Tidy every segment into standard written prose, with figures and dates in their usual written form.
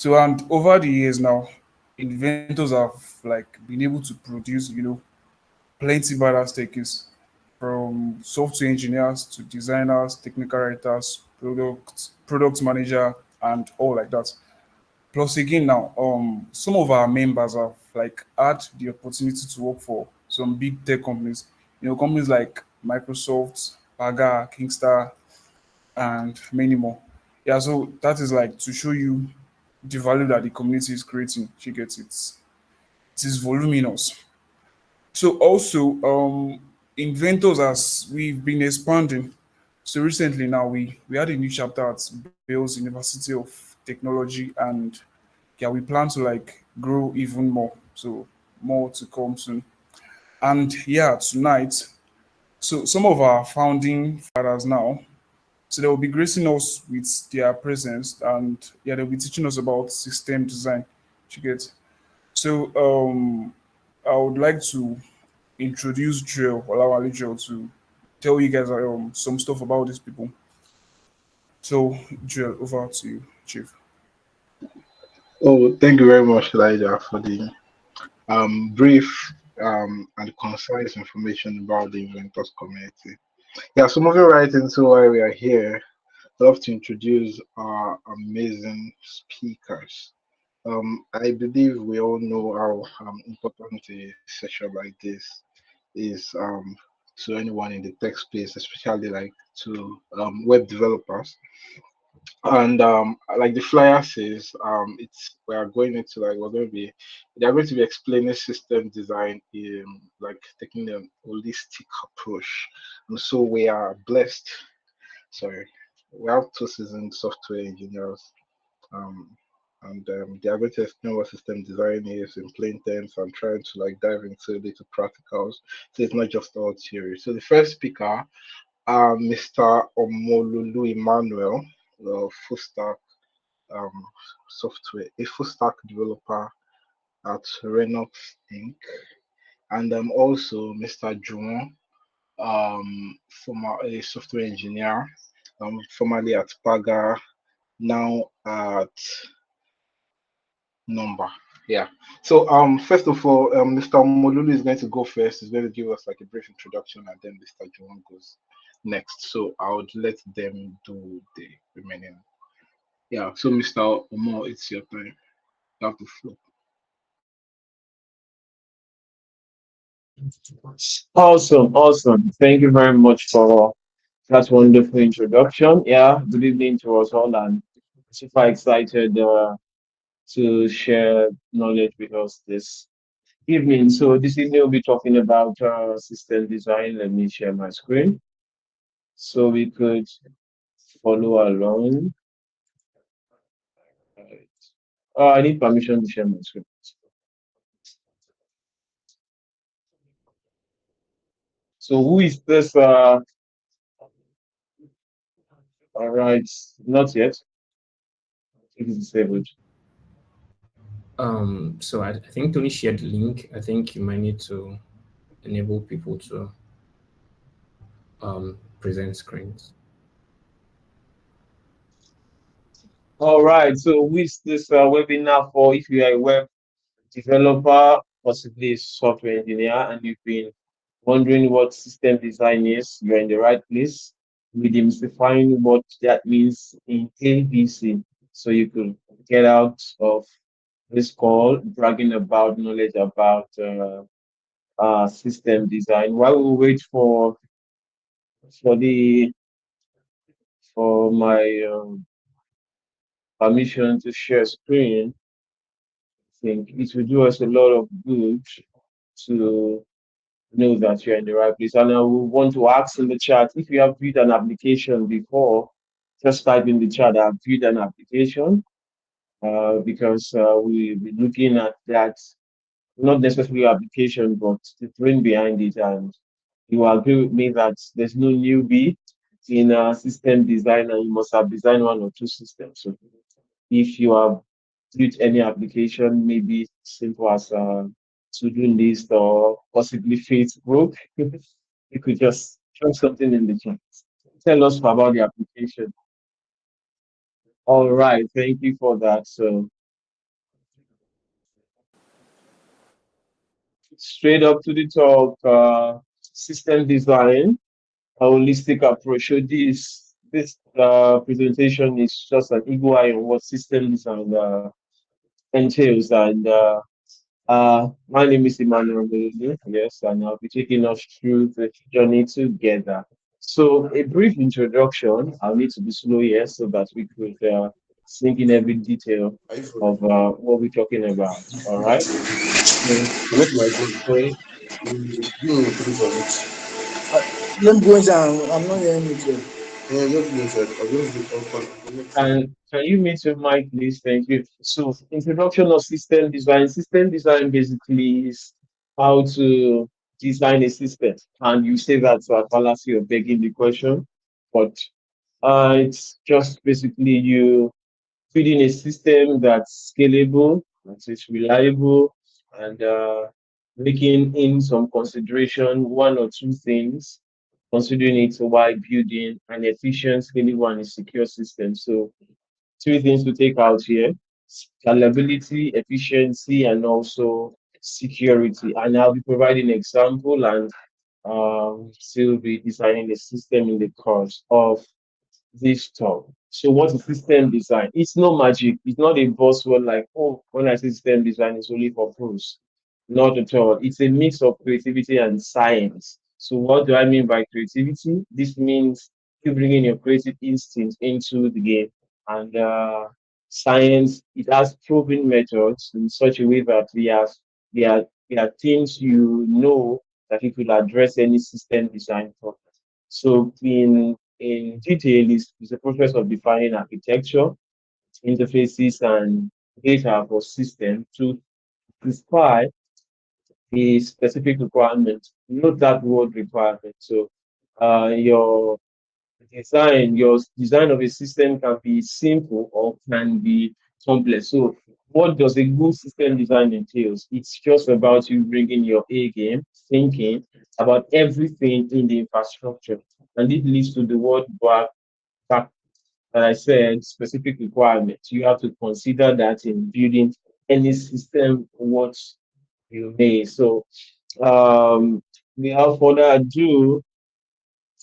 So and over the years now, inventors have like been able to produce, plenty badass takers from software engineers to designers, technical writers, product manager, and all like that. Plus again now, some of our members have like had the opportunity to work for some big tech companies. Companies like Microsoft, Paga, Kingstar, and many more. Yeah, so that is like to show you the value that the community is creating. She gets it. It is voluminous. So also, inventors as we've been expanding. So recently now we had a new chapter at Bales University of Technology, and yeah, we plan to like grow even more. So more to come soon. And yeah, tonight, so some of our founding fathers now, so they will be gracing us with their presence, and yeah, they'll be teaching us about system design. You get. So I would like to introduce Joel Olawale Joel to tell you guys some stuff about these people. So Joel, over to you, Chief. Oh, thank you very much, Elijah, for the brief and concise information about the Inventors community. Yeah, so moving right into why we are here, I'd love to introduce our amazing speakers. I believe we all know how important a session like this is to anyone in the tech space, especially like to web developers. And like the flyer says, it's we are going into like we're going to be they're going to be explaining system design in like taking an holistic approach. And so we are blessed. Sorry, we have two seasoned software engineers. Um, and they are going to explain what system design is in plain terms and trying to like dive into little practicals. So it's not just all theory. So the first speaker, Mr. Omolulu Emmanuel, full stack um, software, a full stack developer at Renox Inc. And also Mr. Juwon, former a software engineer, formerly at Paga, now at Number. Yeah. So first of all, Mr. Molulu is going to go first. He's going to give us like a brief introduction, and then Mr. Juwon goes next. So I would let them do the remaining. Yeah. So Mr. Omo, it's your time. You have the floor. Awesome, awesome. Thank you very much for that wonderful introduction. Yeah, good evening to us all, and super excited to share knowledge with us this evening. So this evening we'll be talking about system design. Let me share my screen so we could follow along. Right. I need permission to share my screen. So who is this? All right, not yet. It is disabled. So I think Tony shared the link. I think you might need to enable people to present screens. All right. So who is this webinar for? If you are a web developer, possibly a software engineer, and you've been wondering what system design is, you're in the right place. We're demystifying what that means in plain PC, so you could get out of this call bragging about knowledge about system design. While we wait for the for my permission to share screen, I think it will do us a lot of good to know that you're in the right place. And I will want to ask in the chat if you have built an application before, just type in the chat, I've built an application, because we'll be looking at that, not necessarily application, but the brain behind it. And you will agree with me that there's no newbie in system design, and you must have designed one or two systems. So if you have built any application, maybe simple as a to-do list or possibly Facebook, you could just drop something in the chat. Tell us about the application. All right, thank you for that. So Straight up to the top, system design, a holistic approach. So this presentation is just an eagle eye on what system design entails. And my name is Emmanuel Melody, yes, and I'll be taking us through the journey together. So, a brief introduction. I'll need to be slow here so that we could sink in every detail of what we're talking about. All right. So, Let my phone. so You will put it on it. Let me go inside. I'm not hearing it well. Yeah, just go inside. I'll just do connect. can you mute your mic, please? Thank you. So, introduction of system design. System design basically is how to design a system, and you say that to a fallacy of begging the question, but it's just basically you feeding a system that's scalable, that is reliable, and making in some consideration one or two things, considering it while building an efficient, scalable, and a secure system. So three things to take out here: scalability, efficiency, and also security. And I'll be providing an example and still be designing a system in the course of this talk. So what is system design? It's no magic. It's not a buzzword like, oh, when I say system design, it's only for pros. Not at all. It's a mix of creativity and science. So what do I mean by creativity? This means you bringing your creative instinct into the game. And science, it has proven methods in such a way that there are things you know that it will address any system design problem. So in detail is the process of defining architecture, interfaces, and data for system to specify a specific requirement. Note that word requirement. So your design of a system can be simple or can be complex. So what does a good system design entails? It's just about you bringing your A game, thinking about everything in the infrastructure. And it leads to the word back and I said specific requirements. You have to consider that in building any system what you may. So without further ado,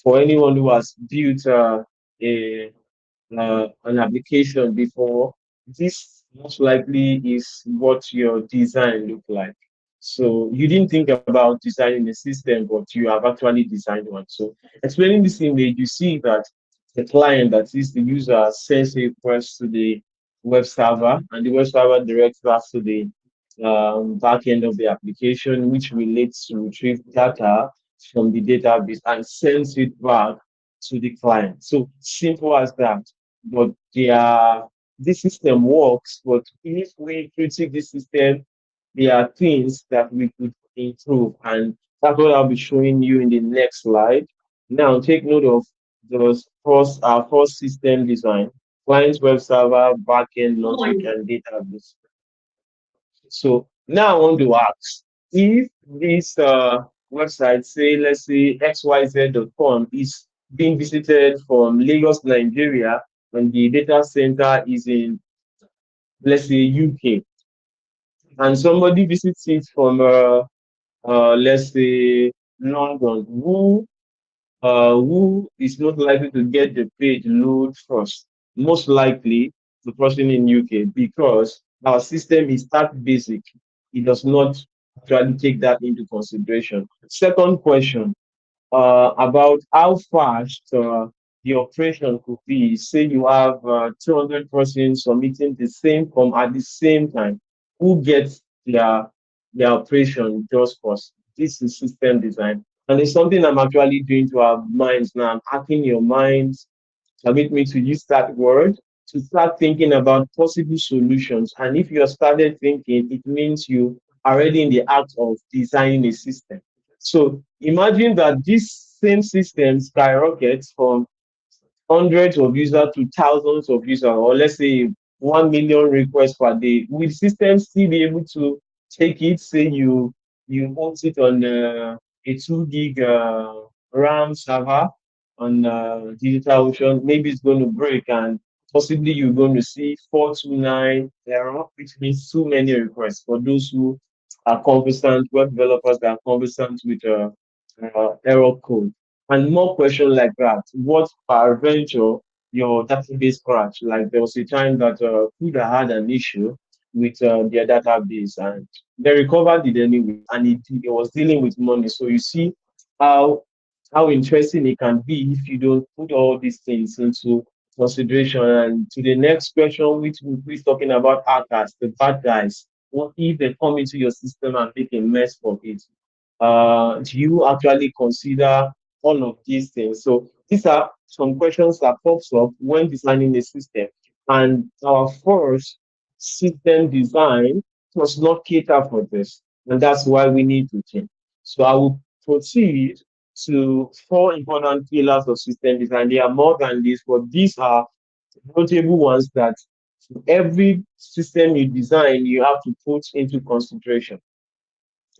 for anyone who has built a an application before, this most likely is what your design look like. So you didn't think about designing a system, but you have actually designed one. So explaining this image, you see that the client, that is the user, sends a request to the web server, and the web server directs that to the back end of the application, which relates to retrieve data from the database and sends it back to the client. So simple as that. But this system works, but if we critique this system, there are things that we could improve. And that's what I'll be showing you in the next slide. Now take note of our first system design, client web server, backend logic, and database. So now I want to ask if this website, say, let's say xyz.com, is being visited from Lagos, Nigeria, and the data center is in, let's say, UK, and somebody visits it from, let's say, London, who is not likely to get the page load first? Most likely the person in UK, because our system is that basic. It does not actually take that into consideration. Second question, about how fast the operation could be. Say you have 200 persons submitting the same form at the same time. Who gets their operation just first? This is system design. And it's something I'm actually doing to our minds now. I'm hacking your minds. Permit me to use that word to start thinking about possible solutions. And if you have started thinking, it means you are already in the act of designing a system. So imagine that this same system skyrockets from hundreds of users to thousands of users, or let's say 1 million requests per day. Will systems still be able to take it? Say you host it on a 2 gig RAM server on DigitalOcean, maybe it's going to break and possibly you're going to see 429 error, which means too many requests for those who are conversant, web developers that are conversant with error code. And more questions like that. What peradventure your database crash? Like there was a time that Kuda had an issue with their database and they recovered it anyway, and it was dealing with money. So you see how interesting it can be if you don't put all these things into consideration. And to the next question, which we're talking about hackers, the bad guys. What if they come into your system and make a mess of it? Do you actually consider all of these things? So these are some questions that pops up when designing a system. And our first system design does not cater for this. And that's why we need to change. So I will proceed to four important pillars of system design. There are more than this, but these are notable ones that every system you design, you have to put into consideration.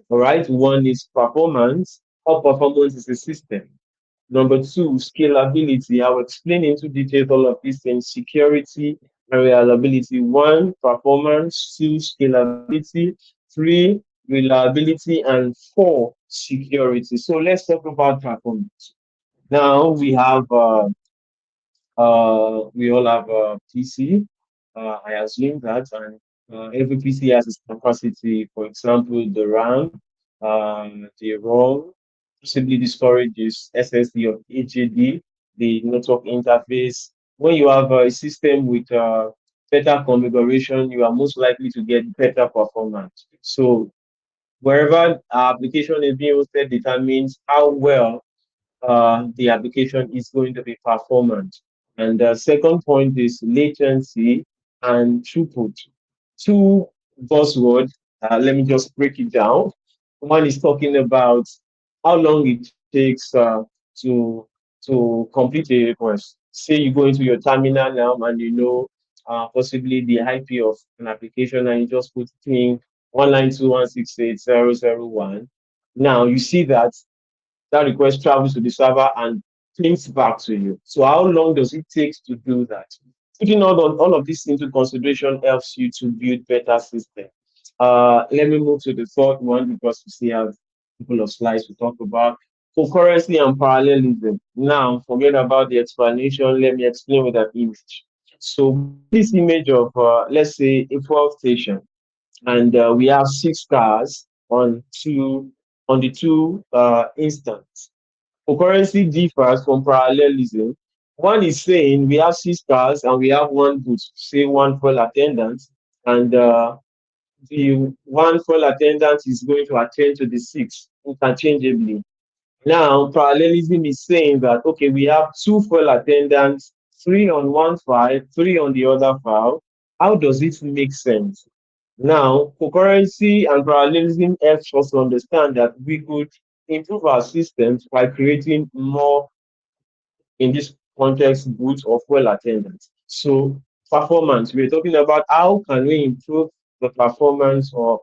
All right. One is performance. How performance is a system. Number two, scalability. I will explain into detail all of these things. Security and reliability. One, performance. Two, scalability. Three, reliability. And four, security. So let's talk about performance. Now we have we all have a PC. I assume that, and every PC has its capacity. For example, the RAM, the ROM, possibly the storage is SSD or HDD, the network interface. When you have a system with better configuration, you are most likely to get better performance. So wherever application is being hosted determines how well the application is going to be performant. And the second point is latency and throughput. Two buzzwords, let me just break it down. One is talking about how long it takes to complete a request. Say you go into your terminal now and you know possibly the IP of an application and you just put ping 192.168.0.0.1. Now you see that that request travels to the server and pings back to you. So how long does it take to do that? Taking all of this into consideration helps you to build better systems. Let me move to the third one because we still have a couple of slides to talk about. Concurrency and parallelism. Now, forget about the explanation. Let me explain with an image. So this image of, let's say, a 12 station, and we have 6 cars on the two instance. Concurrency differs from parallelism. One is saying we have 6 cars and we have one booth, say one full attendant, and the one full attendant is going to attend to the 6 interchangeably. Now, parallelism is saying that, okay, we have 2 full attendants, 3 on one file, 3 on the other file. How does it make sense? Now, concurrency and parallelism helps us to understand that we could improve our systems by creating more, in this context, good or well attendance. So, performance, we're talking about how can we improve the performance of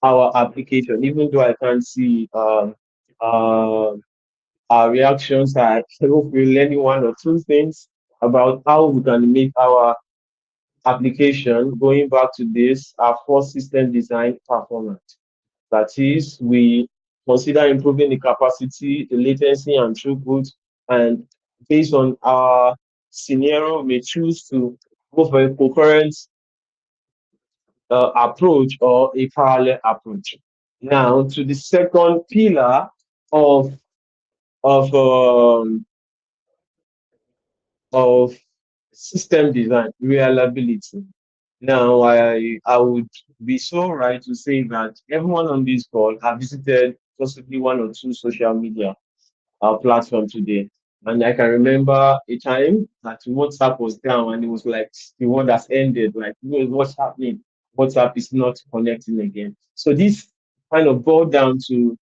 our application, even though I can't see our reactions. I hope we're learning one or two things about how we can make our application, going back to this, our first system design performance. That is, we consider improving the capacity, the latency, and throughput. And based on our scenario, we choose to go for a concurrent approach or a parallel approach. Now, to the second pillar of of um, of system design, reliability. Now, I would be so right to say that everyone on this call have visited possibly one or two social media platform today. And I can remember a time that WhatsApp was down and it was like the world has ended. Like, what's happening? WhatsApp is not connecting again. So this kind of boiled down to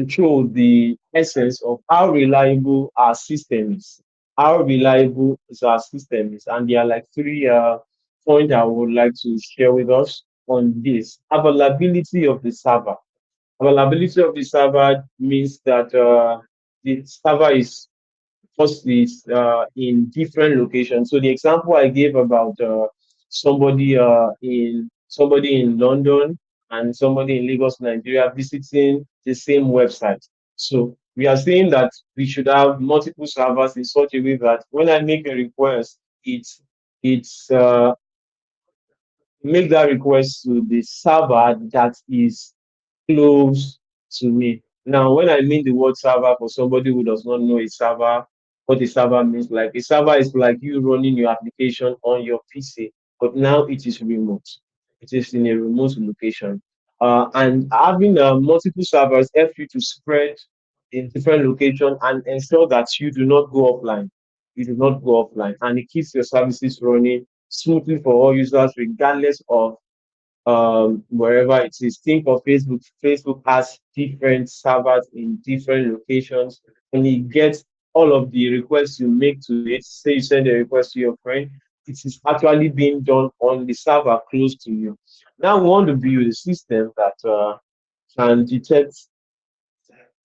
show the essence of how reliable our system is. How reliable is our system is. And there are like three points I would like to share with us on this. Availability of the server. Availability of the server means that the server is firstly in different locations. So the example I gave about somebody in London and somebody in Lagos, Nigeria, visiting the same website. So we are saying that we should have multiple servers in such a way that when I make a request, it's make that request to the server that is close to me. Now, when I mean the word server for somebody who does not know a server, what a server means, like a server is like you running your application on your PC, but now it is remote. It is in a remote location. And having multiple servers helps you to spread in different locations and ensure that you do not go offline. You do not go offline, and it keeps your services running smoothly for all users, regardless of wherever it is. Think of Facebook. Facebook has different servers in different locations, and it gets all of the requests you make to it. Say you send a request to your friend, it is actually being done on the server close to you. Now we want to build a system that can detect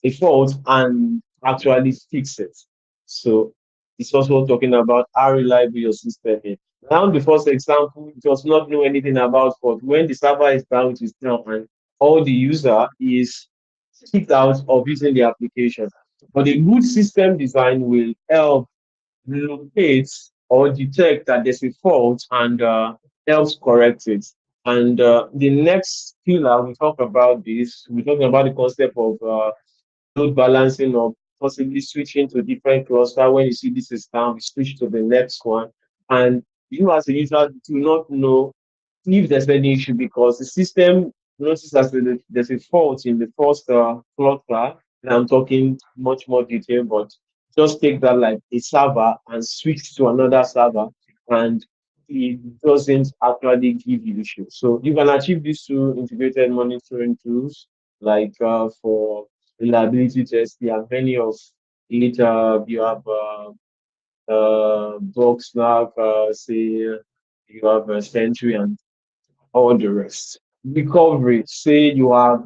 a fault and actually fix it. So it's also talking about how reliable your system is. Now, the first example does not know anything about fault. When the server is down, it is down, and all the user is kicked out of using the application. But a good system design will help locate or detect that there's a fault and helps correct it. And the next pillar we talk about this, we're talking about the concept of load balancing or possibly switching to different cluster. When you see this is down, we switch to the next one. And you as a user do not know if there's any issue because the system notices that there's a fault in the first cluster. And I'm talking much more detail, but just take that like a server and switch to another server and it doesn't actually give you issues. So you can achieve this through integrated monitoring tools like for reliability tests. There are many of it. You have Boxmark, say you have Sentry and all the rest. Recovery, say you have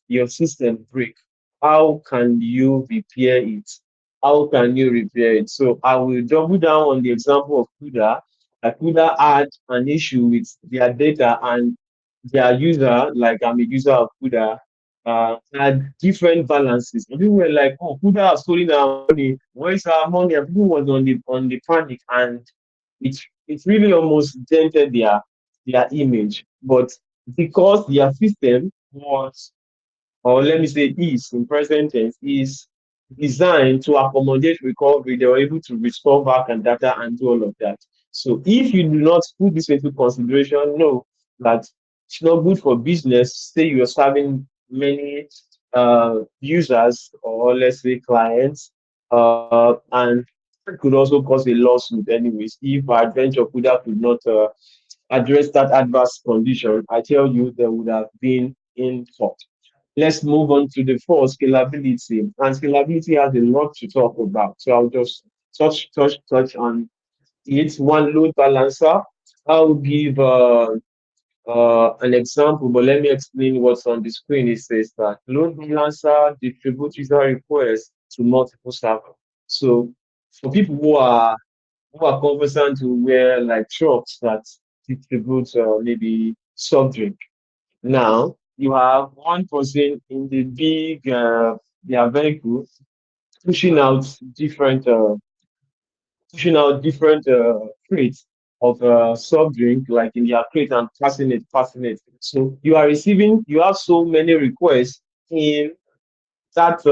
your system break. How can you repair it? How can you repair it? So I will double down on the example of CUDA. CUDA had an issue with their data and their user, like I'm a user of CUDA, had different balances. And people were like, "Oh, CUDA has stolen our money. Where's our money?" And people was on the panic, and it really almost dented their image. But because their system was, or let me say is in present tense, is designed to accommodate recovery, they were able to restore back and data and do all of that. So if you do not put this into consideration, know that it's not good for business. Say you're serving many users or let's say clients, and it could also cause a lawsuit anyways if Adventure could not address that adverse condition. I tell you, there would have been in court. Let's move on to the four, scalability. And scalability has a lot to talk about. So I'll just touch on it. One, load balancer. I'll give an example, but let me explain what's on the screen. It says that load balancer distributes user requests to multiple servers. So for people who are conversant to wear like trucks that distribute maybe soft drink. Now you have one person in the big their vehicle pushing out different crates of soft drink like in their crate and passing it. So you have so many requests in that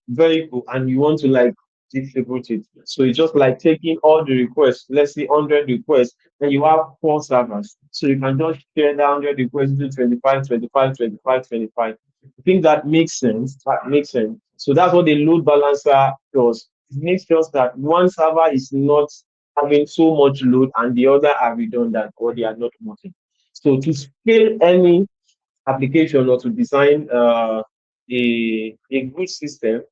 vehicle and you want to like distribute it. So it's just like taking all the requests, let's say 100 requests, and you have four servers. So you can just share that 100 requests into 25, 25, 25, 25. I think that makes sense. That makes sense. So that's what the load balancer does. It makes sure that one server is not having so much load and the other are redundant or they are not working. So to scale any application or to design a good system,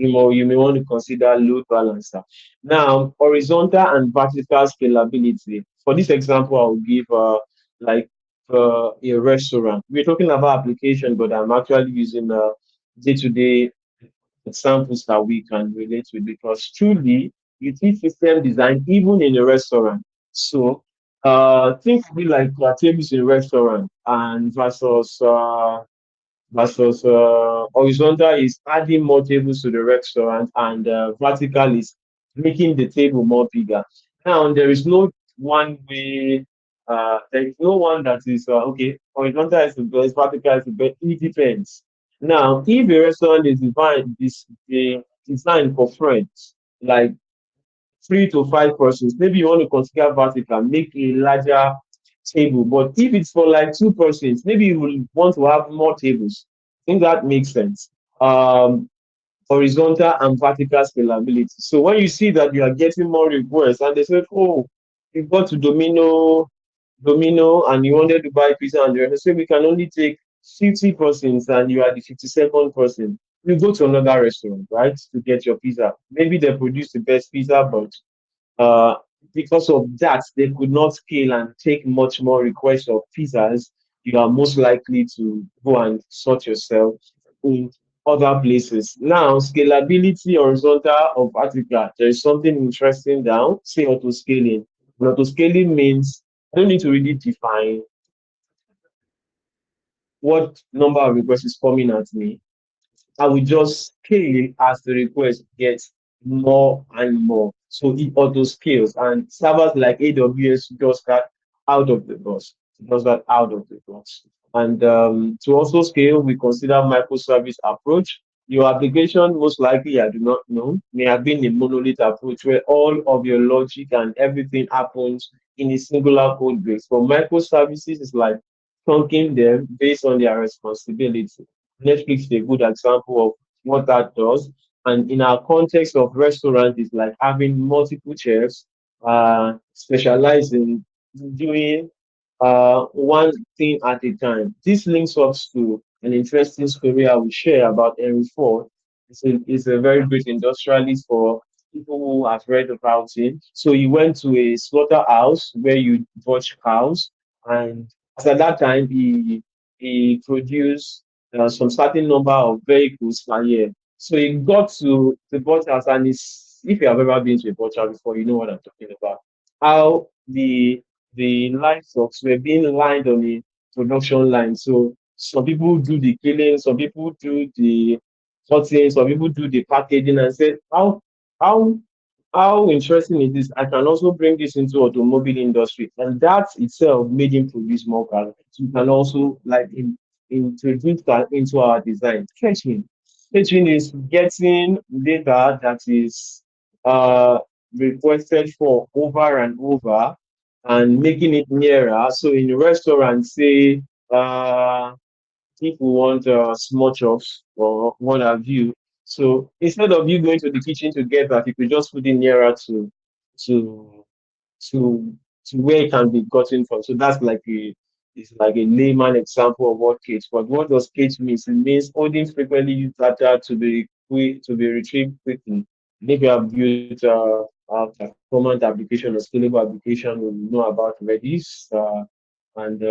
you may want to consider load balancer. Now, horizontal and vertical scalability. For this example, I'll give like a restaurant. We're talking about application, but I'm actually using day-to-day examples that we can relate with because truly you teach system design even in a restaurant. So Things be like tables in restaurant and versus horizontal is adding more tables to the restaurant, and vertical is making the table more bigger. Now there is no one way. There is no one that is okay. Horizontal is the best, vertical is the best. It depends. Now, if a restaurant designed for friends, like 3 to 5 persons, maybe you want to consider vertical, make a larger table. But if it's for like 2 persons, maybe you will want to have more tables. I think that makes sense. Um, Horizontal and vertical scalability. So when you see that you are getting more requests and they say, oh, you got to Domino and you wanted to buy pizza and they say we can only take 50 persons and you are the 52nd person. You go to another restaurant, right, to get your pizza. Maybe they produce the best pizza, but uh, because of that, they could not scale and take much more requests of pizzas. You are most likely to go and sort yourself in other places. Now, scalability, horizontal or vertical, there is something interesting down. Say auto scaling. Auto scaling means I don't need to really define what number of requests is coming at me. I will just scale as the request gets more and more. So it auto scales, and servers like AWS does that out of the box. Does that out of the box. And to also scale, we consider microservice approach. Your application, most likely, I do not know, may have been a monolith approach where all of your logic and everything happens in a singular code base. For microservices, it's like chunking them based on their responsibility. Netflix is a good example of what that does. And in our context of restaurant, it's like having multiple chefs specialize in doing one thing at a time. This links us to an interesting story I will share about Henry Ford. It's a very great industrialist for people who have read about him. So he went to a slaughterhouse where you watch cows, and as at that time he produced some certain number of vehicles per year. So he got to the butchers, and if you have ever been to a butcher before, you know what I'm talking about. How the livestocks were being lined on the production line. So some people do the killing, some people do the cutting, some people do the packaging, and say how how interesting it is. I can also bring this into automobile industry, and that itself made him produce more cars. So you can also like introduce that into our design. Fetching. Fetching is getting data that is uh requested for over and over and making it nearer. So in a restaurant, say if we want small chops or what have you. So instead of you going to the kitchen to get that, you could just put it nearer to to to where it can be gotten from. So that's like a it's like a layman example of what cage. But what does cage mean? It means holding frequently used data to be quick to be retrieved quickly. And if you have built a performant application or scalable application, we know about Redis and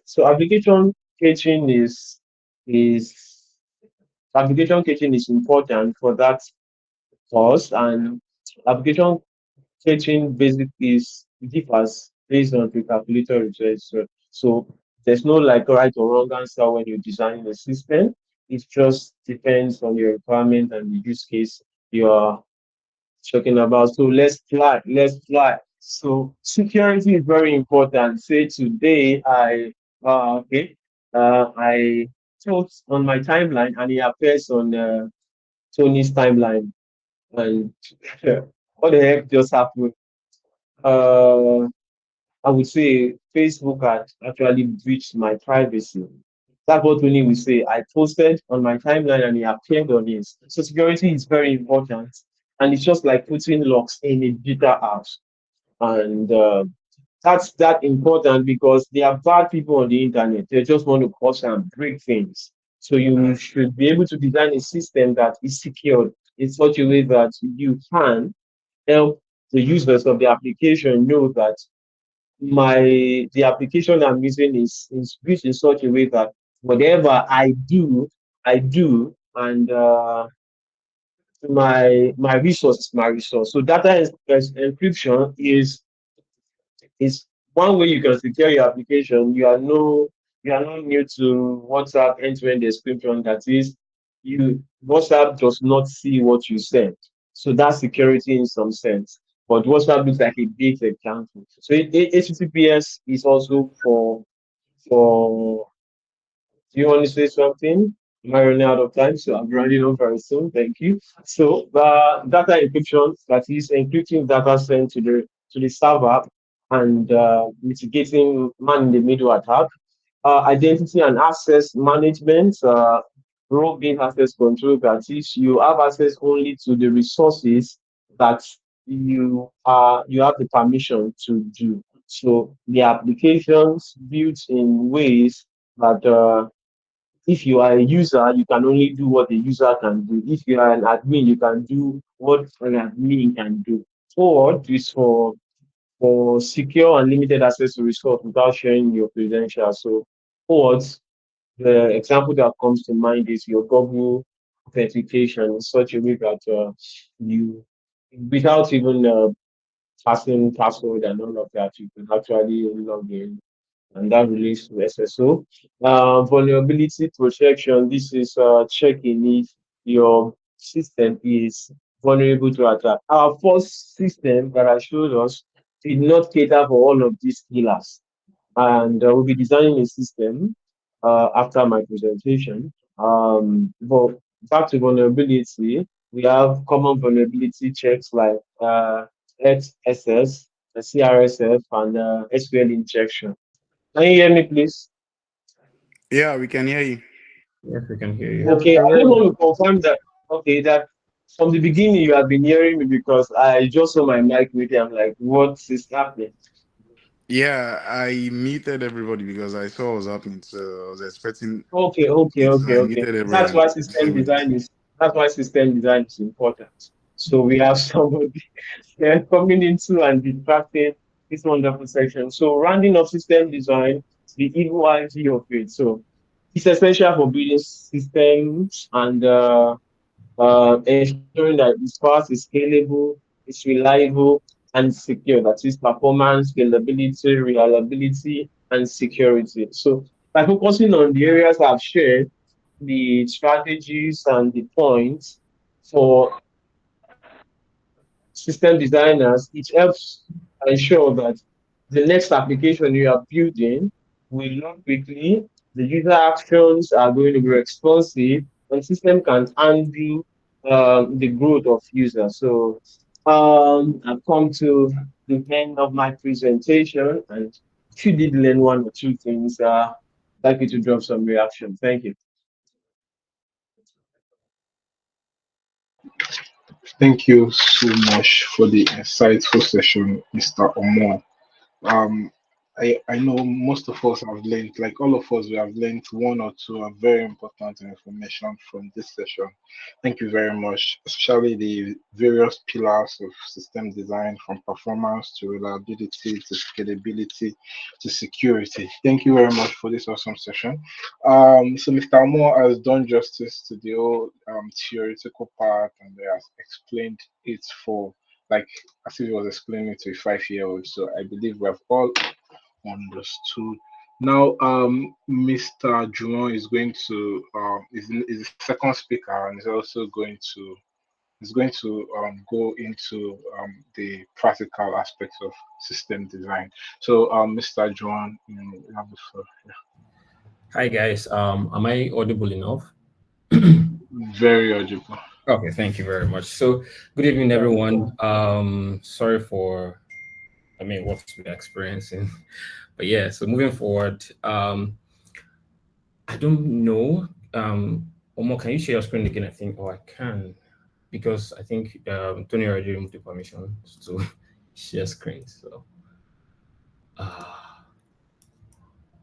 so is application caching is important for that cause, and application caching basic is differs based on the calculator results. So there's no like right or wrong answer when you're designing a system. It just depends on your requirement and the use case you're talking about. So let's fly. So security is very important. Say today I post on my timeline and it appears on Tony's timeline, and what the heck just happened? Uh, I would say Facebook had actually breached my privacy. That's what Tony will say. I posted on my timeline and it appeared on his. So security is very important. And it's just like putting locks in a digital house. And that's that important because there are bad people on the internet. They just want to cause and break things. So you should be able to design a system that is secured in such a way that you can help the users of the application know that the application I'm using is built in such a way that whatever I do, and my resource is my resource. So data encryption is It's one way you can secure your application. You are not new to WhatsApp end-to-end encryption. That is, WhatsApp does not see what you send. So that's security in some sense. But WhatsApp looks like a big example. So HTTPS is also for do you want to say something? Am I running out of time? So I'm running off very soon. Thank you. So data encryption, that is encrypting data sent to the server and mitigating man in the middle attack. Identity and access management, role-based access control, that is you have access only to the resources that you have the permission to do. So the applications built in ways that if you are a user, you can only do what the user can do. If you are an admin, you can do what an admin can do. Forward is for secure and limited access to resource without sharing your credentials. So forward, the example that comes to mind is your Google authentication in such a way that you, without even passing password and all of that, you can actually log in, and that relates to SSO. Vulnerability protection. This is checking if your system is vulnerable to attack. Our first system that I showed us did not cater for all of these pillars, and we'll be designing a system after my presentation. But back to vulnerability, we have common vulnerability checks like XSS, CRSF, and SQL injection. Can you hear me, please? Yeah, we can hear you. Yes, we can hear you. Okay, I just want to confirm that. Okay, that from the beginning you have been hearing me because I just saw my mic muted. I'm like, what is happening? Yeah, I muted everybody because I saw what was happening, so I was expecting. Okay. I muted everyone. That's why system design is important. So we have somebody coming into and distracting this wonderful section. So rounding up system design, the evil eye view of it. So it's essential for building systems and ensuring that it's fast, it's scalable, it's reliable, and secure. That is performance, scalability, reliability, and security. So by focusing on the areas I've shared, the strategies and the points for system designers, it helps ensure that the next application you are building will load quickly, the user actions are going to be responsive, and system can handle the growth of users. So I've come to the end of my presentation, and if you did learn one or two things, I'd like you to drop some reaction. Thank you. Thank you so much for the insightful session, Mr. Omo. Um, I know most of us have learned, like all of us, we have learned one or two very important information from this session. Thank you very much, especially the various pillars of system design, from performance to reliability to scalability to security. Thank you very much for this awesome session. So Mr. Moore has done justice to the whole theoretical part, and he has explained it for, like, as if he was explaining it to a 5-year-old. So I believe we have all understood. Now, Mr. Juwon is going to is the second speaker, and is going to go into the practical aspects of system design. So, Mr. Juwon, you have the floor. Yeah. Hi guys. Am I audible enough? Very audible. Okay, thank you very much. So, good evening, everyone. Sorry for, what we're experiencing, but yeah. So moving forward, I don't know. Omo, can you share your screen again? I think, I can, because I think Tony already removed the permission to share screen. So,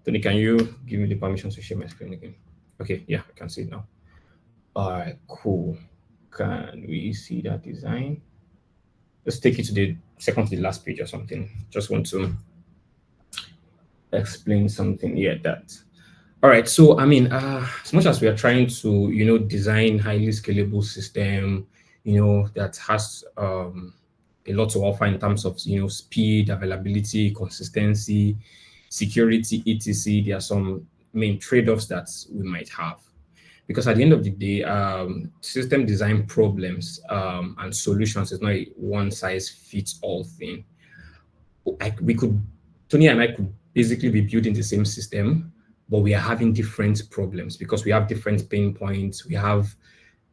Tony, can you give me the permission to share my screen again? Okay, yeah, I can see it now. All right, cool. Can we see that design? Let's take it to the second to the last page or something. Just want to explain something. Yeah, that. All right. So, as much as we are trying to, design highly scalable system, that has a lot to offer in terms of speed, availability, consistency, security, etc. There are some main trade-offs that we might have. Because at the end of the day, system design problems and solutions is not a one-size-fits-all thing. Tony and I could basically be building the same system, but we are having different problems because we have different pain points. We have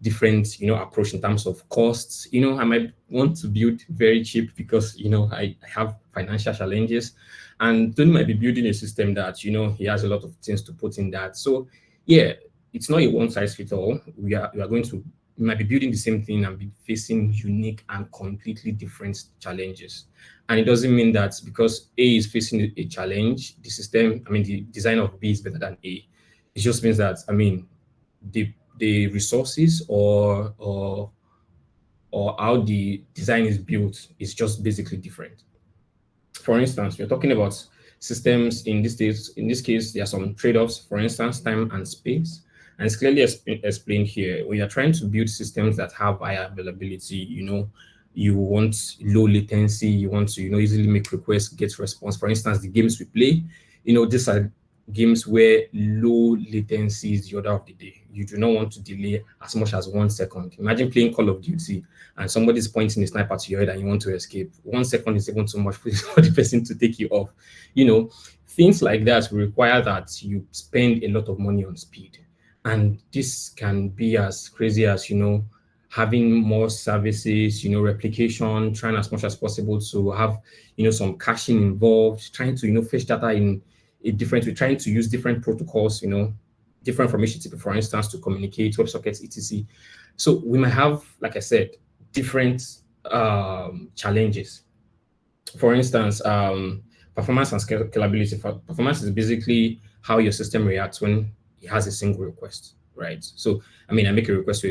different, approach in terms of costs. I might want to build very cheap because, I have financial challenges, and Tony might be building a system that, he has a lot of things to put in that. So yeah, it's not a one size fits all. We might be building the same thing and be facing unique and completely different challenges. And it doesn't mean that because A is facing a challenge, the design of B is better than A. It just means that, the resources or how the design is built is just basically different. For instance, we're talking about systems in this case, there are some trade-offs, for instance, time and space. And it's clearly explained here. When you're trying to build systems that have high availability, you want low latency, you want to, easily make requests, get response. For instance, the games we play, these are games where low latency is the order of the day. You do not want to delay as much as 1 second. Imagine playing Call of Duty and somebody's pointing a sniper to your head and you want to escape. 1 second is even too much for the person to take you off. Things like that require that you spend a lot of money on speed. And this can be as crazy as, having more services, replication, trying as much as possible to have, some caching involved, trying to, fetch data in a different way, trying to use different protocols, different from HTTP, for instance, to communicate, WebSockets, etc. So we might have, like I said, different challenges. For instance, performance and scalability. Performance is basically how your system reacts when it has a single request, right? So, I make a request to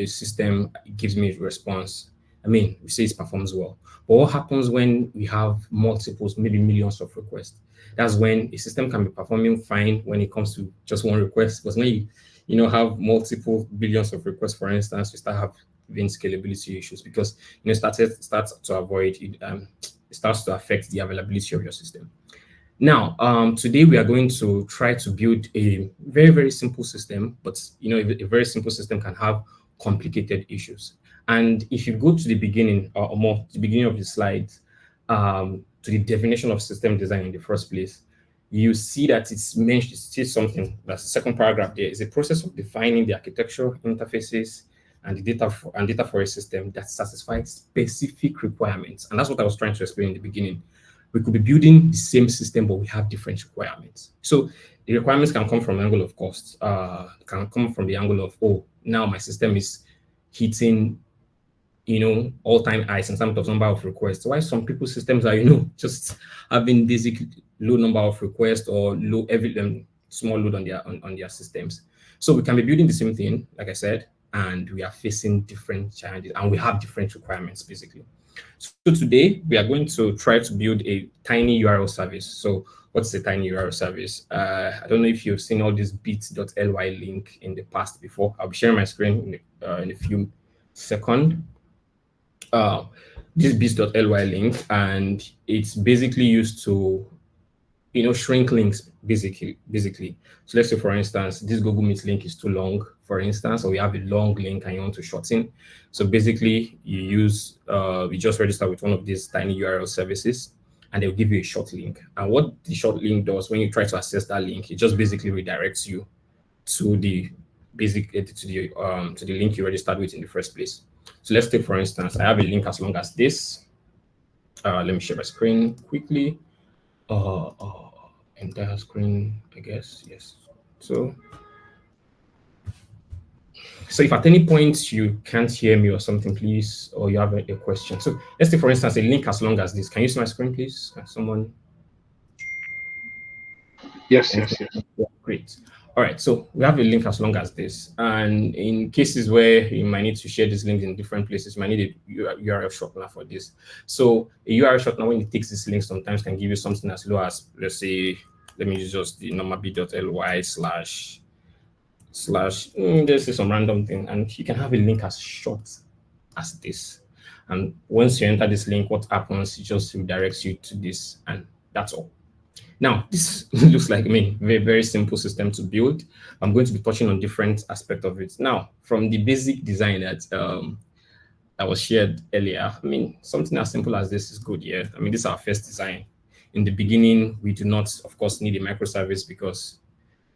a system, it gives me a response. We say it performs well. But what happens when we have multiples, maybe millions of requests? That's when a system can be performing fine when it comes to just one request. But when you have multiple billions of requests, for instance, you start having scalability issues because it starts to avoid it. It starts to affect the availability of your system. Now, today we are going to try to build a very, very simple system, but a very simple system can have complicated issues. And if you go to the beginning or more to the beginning of the slides, to the definition of system design in the first place, you see that it's mentioned, it says something, that's the second paragraph there, is a process of defining the architecture, interfaces, and the data for a system that satisfies specific requirements. And that's what I was trying to explain in the beginning. We could be building the same system, but we have different requirements. So the requirements can come from the angle of cost, can come from the angle of, now my system is hitting, all-time highs in terms of number of requests. Why some people's systems are, just having basic low number of requests or low small load on their systems. So we can be building the same thing, like I said, and we are facing different challenges and we have different requirements basically. So today we are going to try to build a tiny URL service. So what's a tiny URL service? I don't know if you've seen all this bit.ly link in the past before. I'll be sharing my screen in a few seconds. This bit.ly link, and it's basically used to shrink links basically. So let's say, for instance, this Google Meet link is too long, for instance, or we have a long link and you want to shorten. So basically you just register with one of these tiny URL services and they'll give you a short link. And what the short link does when you try to access that link, it just basically redirects you to the link you registered with in the first place. So let's take, for instance, I have a link as long as this. Let me share my screen quickly. Entire screen, I guess. Yes. So if at any point you can't hear me or something, please, or you have a question. So let's take, for instance, a link as long as this. Can you see my screen, please? Someone? Yes. Yeah, great. All right, so we have a link as long as this. And in cases where you might need to share this link in different places, you might need a URL shortener for this. So a URL shortener, when it takes this link, sometimes can give you something as low as, let's say, let me use just the normal bit.ly slash, let's say some random thing. And you can have a link as short as this. And once you enter this link, what happens? It just redirects you to this, and that's all. Now, this looks like, I mean, very, very simple system to build. I'm going to be touching on different aspects of it. Now, from the basic design that was shared earlier, I mean, something as simple as this is good, yeah? I mean, this is our first design. In the beginning, we do not, of course, need a microservice because,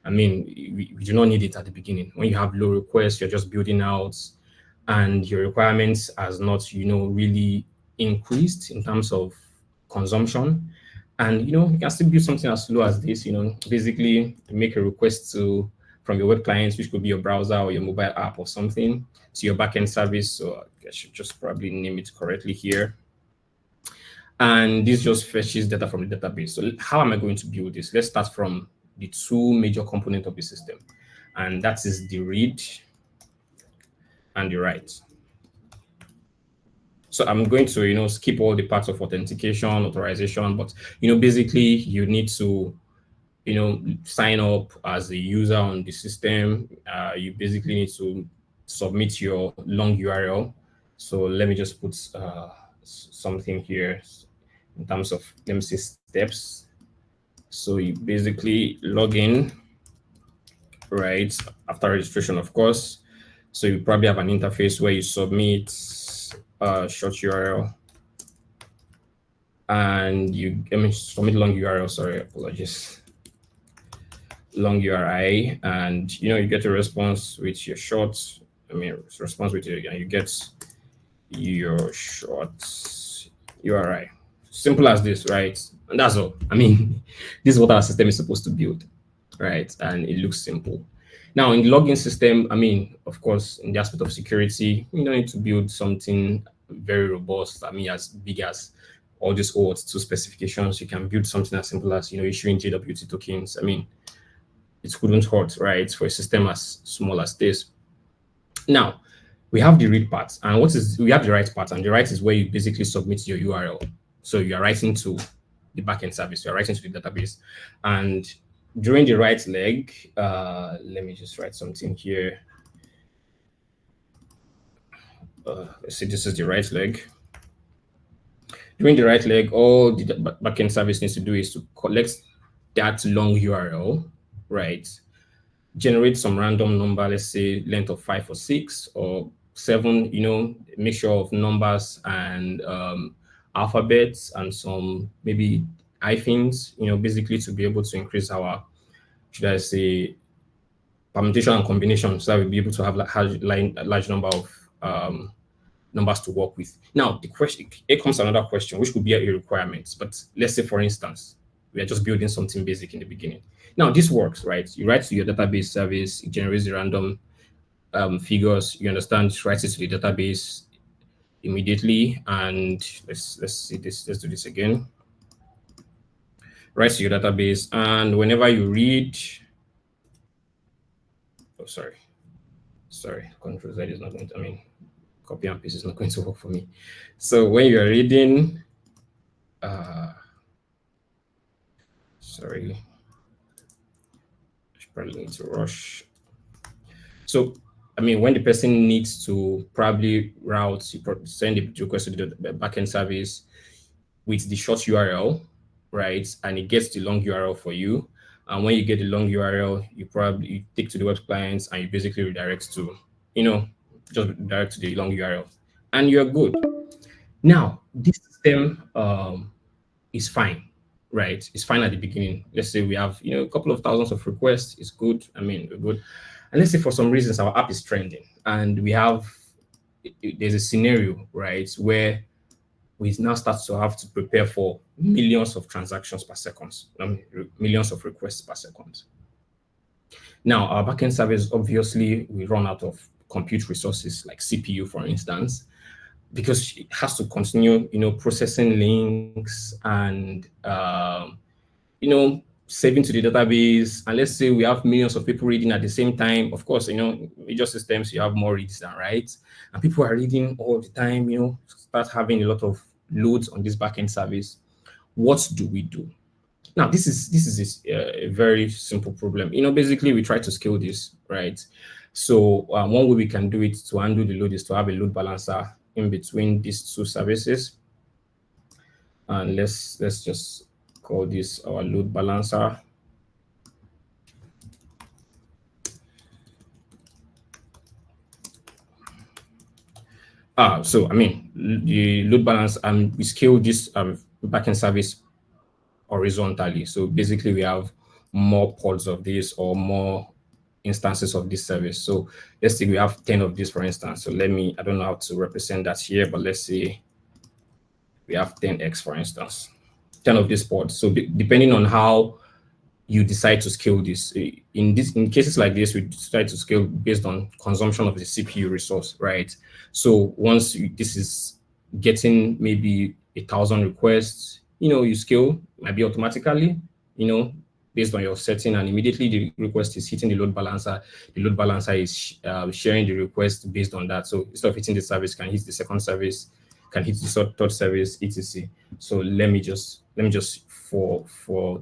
I mean, we do not need it at the beginning. When you have low requests, you're just building out, and your requirements has not, really increased in terms of consumption. And, you can still build something as low as this, basically make a request from your web clients, which could be your browser or your mobile app or something, to your backend service. So I should just probably name it correctly here. And this just fetches data from the database. So how am I going to build this? Let's start from the two major components of the system. And that is the read and the write. So I'm going to, skip all the parts of authentication, authorization, but, basically you need to, sign up as a user on the system. You basically need to submit your long URL. So let me just put something here in terms of, let me say, steps. So you basically log in, right, after registration, of course. So you probably have an interface where you submit a short URL and submit long URL, sorry, apologies. Long URI, and you get a response with your short, response with your, and you get your short URI. Simple as this, right? And that's all. I mean, this is what our system is supposed to build, right? And it looks simple. Now, in the login system, of course, in the aspect of security, you don't need to build something very robust. As big as all these OAuth2 specifications. You can build something as simple as, issuing JWT tokens. It couldn't hurt, right, for a system as small as this. Now, we have the read part, and we have the write part, and the write is where you basically submit your URL. So you are writing to the backend service, you are writing to the database. And during the write leg, let me just write something here. Let's see, this is the write leg. During the write leg, all the backend service needs to do is to collect that long URL, right? Generate some random number, let's say length of 5 or 6 or 7, mixture of numbers and alphabets and some maybe hyphens, basically to be able to increase our, should I say, permutation and combination, so that we'll be able to have a large number of numbers to work with. Now, here comes another question, which could be a requirement. But let's say, for instance, we are just building something basic in the beginning. Now, this works, right? You write to your database service, it generates the random figures. You understand, writes it to the database immediately. And let's see this. Let's do this again. Write to your database, and whenever you read, sorry, Control Z is not going to, copy and paste is not going to work for me. So when you're reading, sorry, I probably need to rush. So, when the person needs to probably send a request to the backend service with the short URL, right? And it gets the long URL for you. And when you get the long URL, you take to the web clients and you basically redirect to, just direct to the long URL, and you're good. Now, this system is fine, right? It's fine at the beginning. Let's say we have, a couple of thousands of requests. It's good. We're good. And let's say for some reasons our app is trending, and there's a scenario, right, where we now start to have to prepare for millions of transactions per second, millions of requests per second. Now, our backend service, obviously, we run out of compute resources like CPU, for instance, because it has to continue, processing links and, saving to the database. And let's say we have millions of people reading at the same time. Of course, major systems, you have more reads than writes, and people are reading all the time, start having a lot of loads on this backend service. What do we do? Now, this is a very simple problem. Basically, we try to scale this, right? So one way we can do it to handle the load is to have a load balancer, in between these two services. And let's just call this our load balancer. So I mean, the load balance, we scale this backend service horizontally. So basically, we have more pods of this or more instances of this service. So let's say we have 10 of this, for instance. So I don't know how to represent that here, but let's say we have 10x, for instance, 10 of these pods. So depending on how you decide to scale this, in cases like this, we decide to scale based on consumption of the CPU resource, right? So once this is getting maybe 1,000 requests, you scale, might be automatically, based on your setting, and immediately the request is hitting the load balancer. The load balancer is sharing the request based on that. So instead of hitting the service, can hit the second service, can hit the third service, etc. So let me just for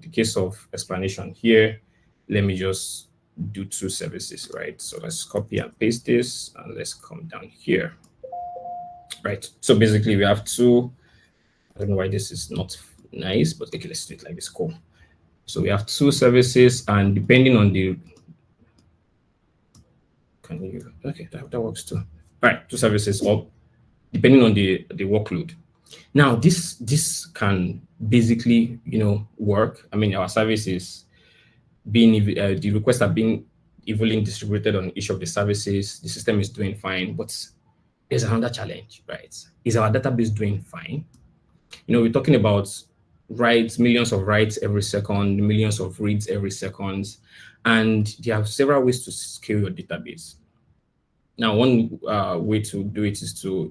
the case of explanation here, let me just do 2 services, right? So let's copy and paste this, and let's come down here, right? So basically we have 2. I don't know why this is not nice, but okay, let's do it like this. Cool. So we have 2 services, and depending on the, okay, that works too. All right, 2 services, or depending on the workload. Now this can basically work. I mean, our service is being the requests are being evenly distributed on each of the services. The system is doing fine, but there's another challenge, right? Is our database doing fine? We're talking about writes, millions of writes every second, millions of reads every second, and there are several ways to scale your database. Now, one way to do it is to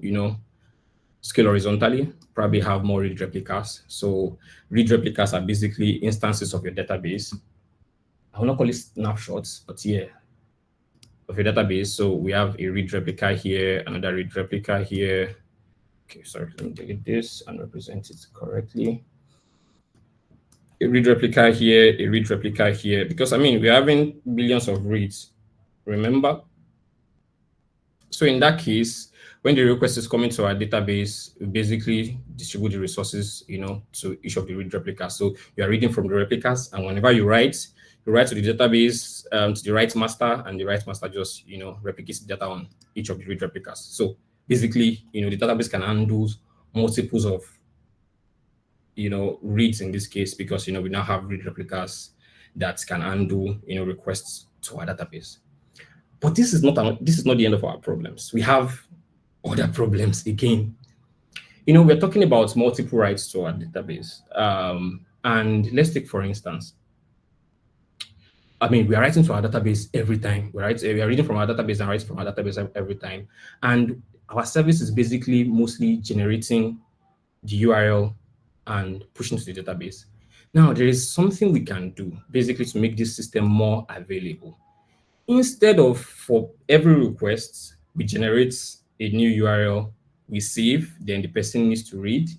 scale horizontally, probably have more read replicas. So read replicas are basically instances of your database. I will not call it snapshots, but yeah, of your database. So we have a read replica here, another read replica here. Okay, sorry, let me delete this and represent it correctly. A read replica here, a read replica here, because I mean, we're having billions of reads, remember? So in that case, when the request is coming to our database, we basically distribute the resources, to each of the read replicas. So you are reading from the replicas, and whenever you write to the database, to the write master, and the write master just, replicates the data on each of the read replicas. So basically, the database can handle multiples of, reads in this case, because, we now have read replicas that can handle, requests to our database. But this is not the end of our problems. We have other problems again. We're talking about multiple writes to our database. And let's take, for instance, I mean, we are writing to our database every time. We are reading from our database and writing from our database every time. And our service is basically mostly generating the URL and pushing to the database. Now, there is something we can do basically to make this system more available. Instead of for every request, we generate a new URL, we save, then the person needs to read.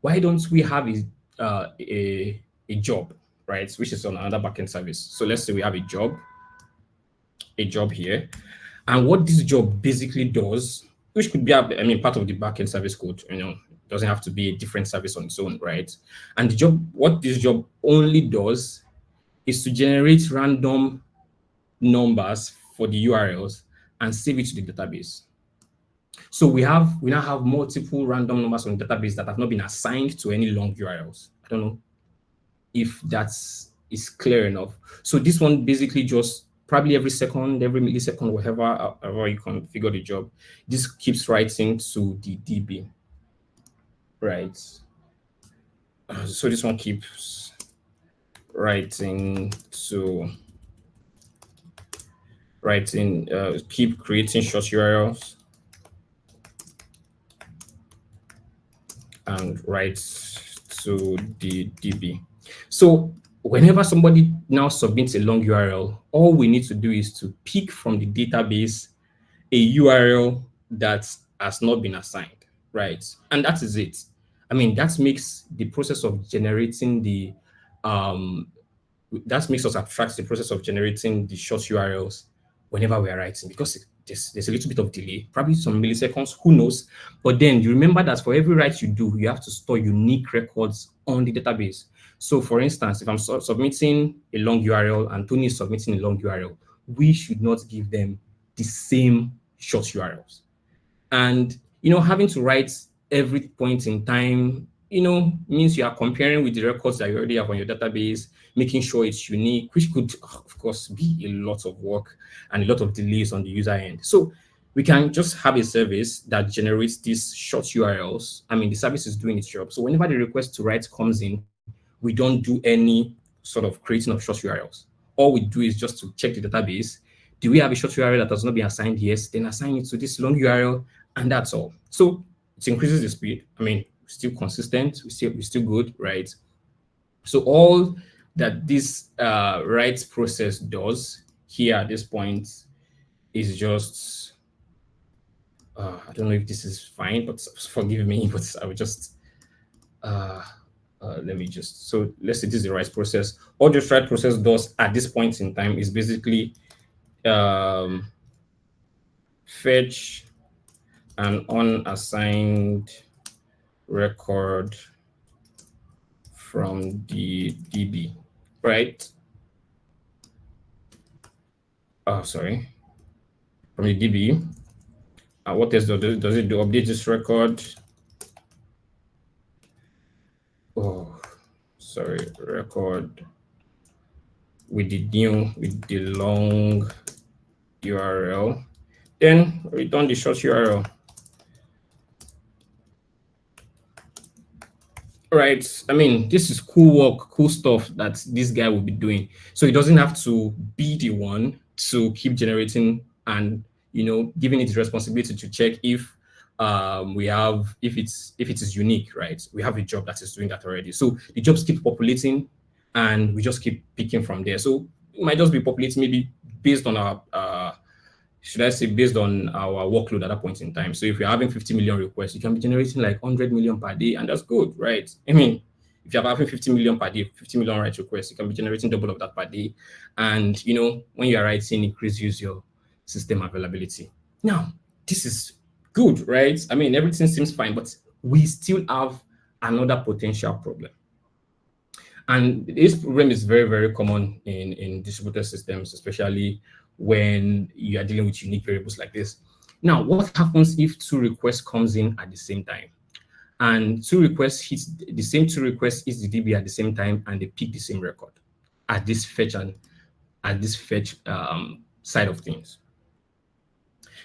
Why don't we have a job, right? Which is on another backend service. So let's say we have a job here. And what this job basically does, which could be, part of the backend service code, doesn't have to be a different service on its own, right? And what this job only does is to generate random numbers for the URLs and save it to the database. So we now have multiple random numbers on the database that have not been assigned to any long URLs. I don't know if that is clear enough. So this one basically just probably every second, every millisecond, however you configure the job, this keeps writing to the DB, right? So this one keeps writing to keep creating short URLs and writes to the DB. So whenever somebody now submits a long URL, all we need to do is to pick from the database a URL that has not been assigned, right? And that is it. I mean, that makes the process of generating that makes us abstract the process of generating the short URLs whenever we are writing, because there's a little bit of delay, probably some milliseconds, who knows? But then you remember that for every write you do, you have to store unique records on the database. So for instance, if I'm submitting a long URL and Tony is submitting a long URL, we should not give them the same short URLs. And, having to write every point in time, means you are comparing with the records that you already have on your database, making sure it's unique, which could, of course, be a lot of work and a lot of delays on the user end. So we can just have a service that generates these short URLs. I mean, the service is doing its job. So whenever the request to write comes in, we don't do any sort of creating of short URLs. All we do is just to check the database. Do we have a short URL that has not been assigned? Yes, then assign it to this long URL, and that's all. So it increases the speed. I mean, still consistent, we're still good, right? So all that this write process does here at this point is just, I don't know if this is fine, but forgive me, but I would just, let me just, so let's say this is the write process. All this write process does at this point in time is basically fetch an unassigned record from the DB, right? Oh, sorry. From the DB. What else does it do? Update this record. Oh, sorry. Record with the long URL. Then return the short URL. Right. I mean, this is cool work, cool stuff that this guy will be doing. So he doesn't have to be the one to keep generating and, giving it the responsibility to check if if it is unique, right? We have a job that is doing that already. So the jobs keep populating and we just keep picking from there. So it might just be populating maybe based on our based on our workload at that point in time. So if you're having 50 million requests, you can be generating like 100 million per day, and that's good, right? I mean, if you're having 50 million per day, 50 million write requests, you can be generating double of that per day. And, when you're writing, increases your system availability. Now, this is good, right? I mean, everything seems fine, but we still have another potential problem. And this problem is very, very common in distributed systems, especially when you are dealing with unique variables like this. Now, what happens if two requests comes in at the same time? And two requests hits the same two requests hits the DB at the same time, and they pick the same record at this fetch side of things.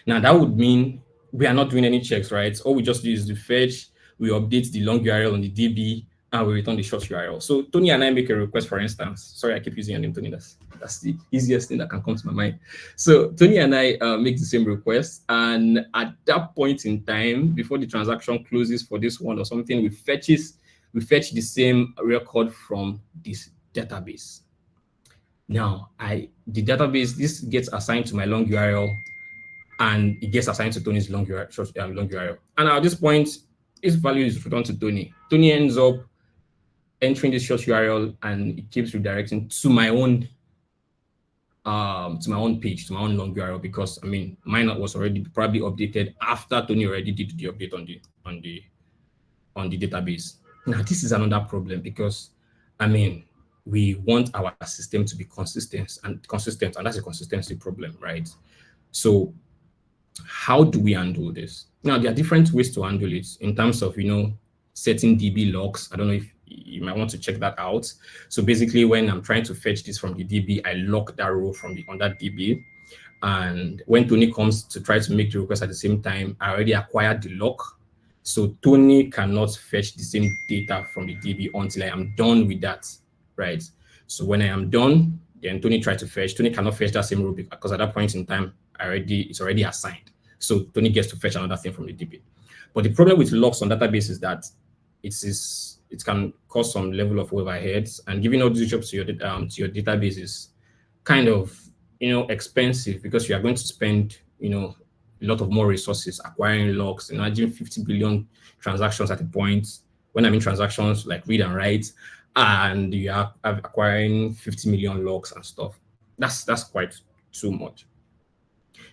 Now, that would mean we are not doing any checks, right? All we just do is the fetch, we update the long URL on the DB, and we return the short URL. So Tony and I make a request, for instance. Sorry, I keep using your name, Tony. That's the easiest thing that can come to my mind. So Tony and I make the same request. And at that point in time, before the transaction closes for this one or something, we fetch the same record from this database. Now, the database, this gets assigned to my long URL, and it gets assigned to Tony's long URL. And at this point, its value is returned to Tony. Tony ends up entering this short URL, and it keeps redirecting to my own page, to my own long URL, because I mean mine was already probably updated after Tony already did the update on the database. Now this is another problem, because I mean we want our system to be consistent, and that's a consistency problem, right? So how do we handle this? Now there are different ways to handle it in terms of setting DB locks. I don't know if you might want to check that out. So basically, when I'm trying to fetch this from the DB, I lock that row on that DB. And when Tony comes to try to make the request at the same time, I already acquired the lock. So Tony cannot fetch the same data from the DB until I am done with that, right? So when I am done, then Tony tries to fetch. Tony cannot fetch that same row because at that point in time, it's already assigned. So Tony gets to fetch another thing from the DB. But the problem with locks on database is that it can cause some level of overheads, and giving all these jobs to your database is kind of expensive, because you are going to spend a lot of more resources acquiring logs. Imagine 50 billion transactions at a point. When I mean transactions like read and write, and you are acquiring 50 million logs and stuff, that's quite too much.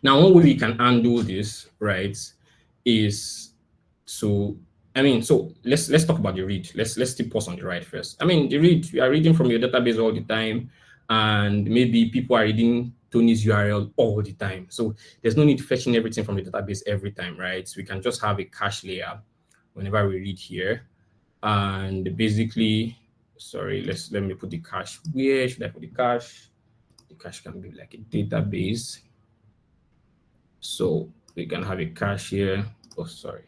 Now, one way we can handle this, right, is so let's talk about the read. Let's still pause on the write first. I mean, the read, you are reading from your database all the time, and maybe people are reading Tony's URL all the time. So there's no need fetching everything from the database every time, right? So we can just have a cache layer whenever we read here. And basically, sorry, let me put the cache. Where should I put the cache? The cache can be like a database. So we can have a cache here. Oh, sorry.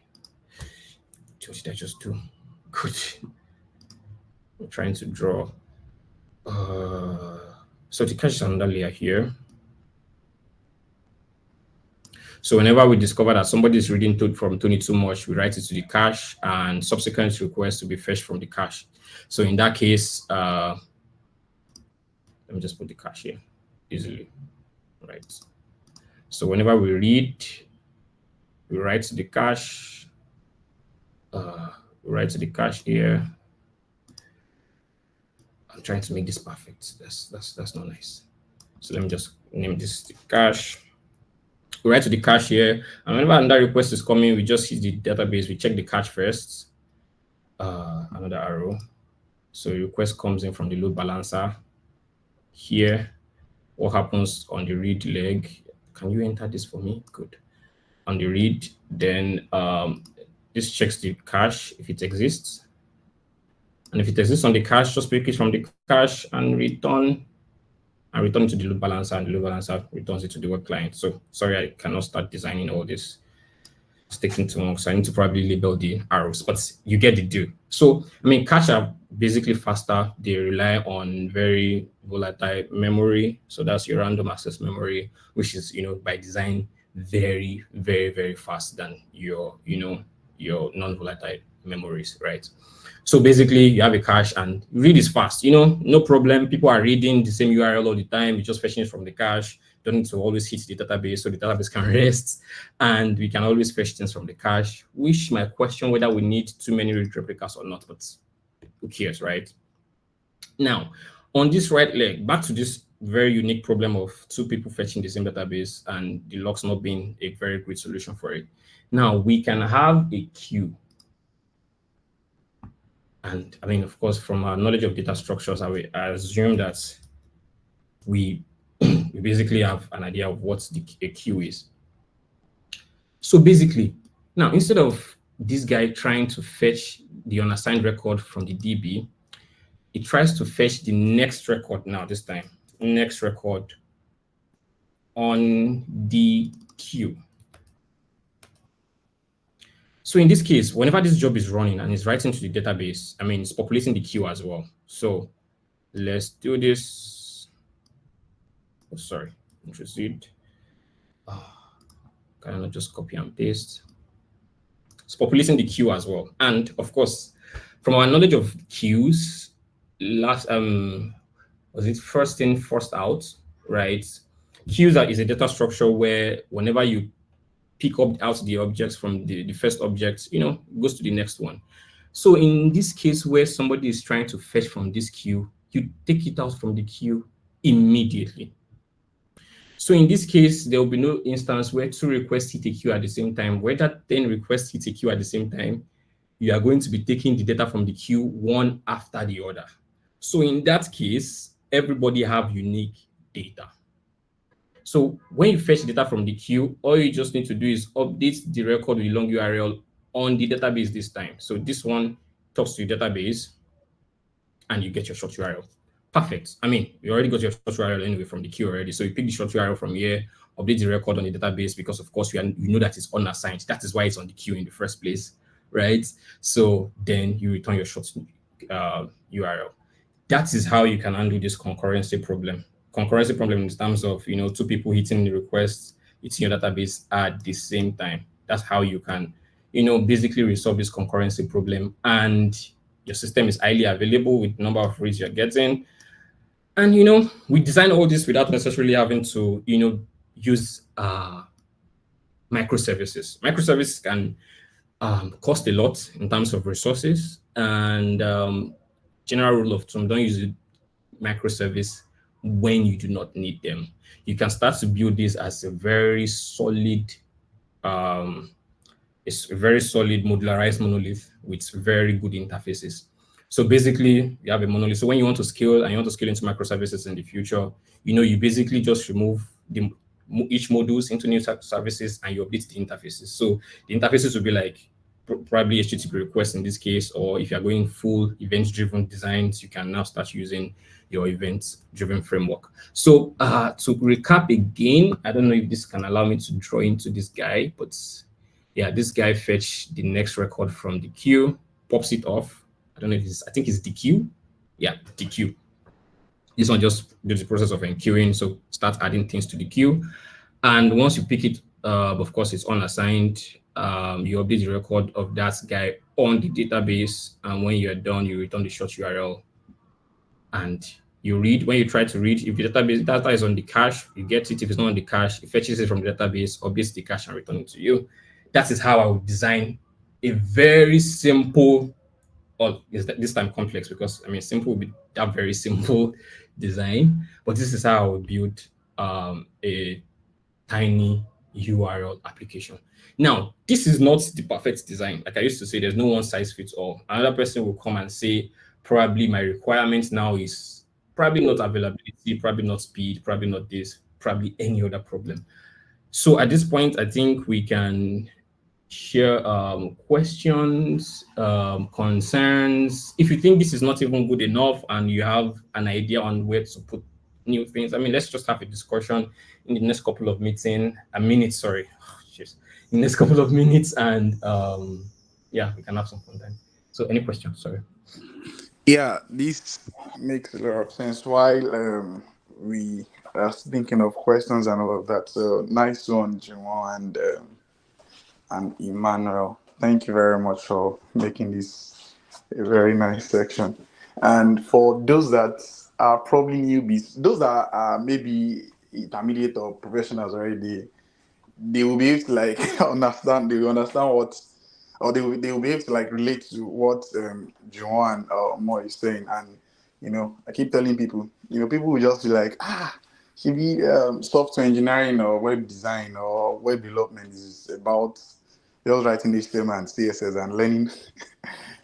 What did I just do? Good. I'm trying to draw. So the cache is another layer here. So whenever we discover that somebody is reading from Tony too much, we write it to the cache, and subsequent requests to be fetched from the cache. So in that case, let me just put the cache here easily, right? So whenever we read, we write to the cache. We write to the cache here. I'm trying to make this perfect. That's not nice. So let me just name this the cache. We write to the cache here, and whenever another request is coming, we just hit the database. We check the cache first. Another arrow. So the request comes in from the load balancer. Here, what happens on the read leg? Can you enter this for me? Good. On the read, then this checks the cache if it exists. And if it exists on the cache, just pick it from the cache and return it to the load balancer, and the load balancer returns it to the web client. So sorry, I cannot start designing all this. It's taking too long, so I need to probably label the arrows, but you get the deal. So, I mean, cache are basically faster. They rely on very volatile memory. So that's your random access memory, which is, by design, very, very, very fast than your non-volatile memories, right? So basically, you have a cache and read is fast, no problem. People are reading the same URL all the time. You're just fetching it from the cache. Don't need to always hit the database, so the database can rest. And we can always fetch things from the cache, which might question whether we need too many read replicas or not, but who cares, right? Now, on this right leg, back to this very unique problem of two people fetching the same database and the locks not being a very great solution for it. Now, we can have a queue. And I mean, of course, from our knowledge of data structures, I assume that we basically have an idea of what a queue is. So basically, now instead of this guy trying to fetch the unassigned record from the DB, it tries to fetch the next record now, this time, next record on the queue. So in this case, whenever this job is running and it's writing to the database, I mean, it's populating the queue as well. So let's do this. Oh, sorry, proceed. Can I not just copy and paste? It's populating the queue as well. And of course, from our knowledge of queues, was it first in, first out, right? Queues is a data structure where whenever you pick up out the objects from the first object, goes to the next one. So in this case where somebody is trying to fetch from this queue, you take it out from the queue immediately. So in this case, there will be no instance where two requests hit a queue at the same time. Whether 10 requests hit a queue at the same time, you are going to be taking the data from the queue one after the other. So in that case, everybody have unique data. So when you fetch data from the queue, all you just need to do is update the record with the long URL on the database this time. So this one talks to your database and you get your short URL. Perfect. I mean, you already got your short URL anyway from the queue already. So you pick the short URL from here, update the record on the database because of course you know that it's unassigned. That is why it's on the queue in the first place, right? So then you return your short URL. That is how you can handle this concurrency problem. Concurrency problem in terms of, two people hitting the request, hitting your database at the same time. That's how you can, basically resolve this concurrency problem. And your system is highly available with the number of reads you're getting. And, we design all this without necessarily having to, use microservices. Microservices can cost a lot in terms of resources. And general rule of thumb, don't use microservice when you do not need them. You can start to build this as a very solid, it's a very solid modularized monolith with very good interfaces. So basically, you have a monolith. So when you want to scale and you want to scale into microservices in the future, you basically just remove each modules into new services and you update the interfaces. So the interfaces will be like probably HTTP requests in this case, or if you're going full event-driven designs, you can now start using your event-driven framework. So to recap again, I don't know if this can allow me to draw into this guy, but yeah, this guy fetch the next record from the queue, pops it off. I don't know if I think it's the queue. Yeah, the queue. This one just does the process of enqueuing, so start adding things to the queue. And once you pick it, of course, it's unassigned. You update the record of that guy on the database, and when you're done, you return the short URL. And you read, when you try to read, if the database data is on the cache, you get it. If it's not on the cache, it fetches it from the database, updates the cache, and returns it to you. That is how I would design a very simple, or this time complex, because I mean simple would be that very simple design, but this is how I would build a tiny URL application. Now, this is not the perfect design. Like I used to say, there's no one size fits all. Another person will come and say, probably my requirement now is probably not availability, probably not speed, probably not this, probably any other problem. So at this point, I think we can share questions, concerns. If you think this is not even good enough and you have an idea on where to put new things, I mean, let's just have a discussion in the next couple of minutes, and in the next couple of minutes, and yeah, we can have some fun time. So any questions? Sorry. Yeah, this makes a lot of sense. While we are thinking of questions and all of that, so nice one, Jimo and Emmanuel. Thank you very much for making this a very nice section. And for those that are probably newbies, those that are maybe intermediate or professionals already, they will be able to like understand. They will understand what, or they will be able to like relate to what Joanne Mo is saying. And I keep telling people, people will just be like, should be software engineering or web design or web development is about just writing HTML and CSS and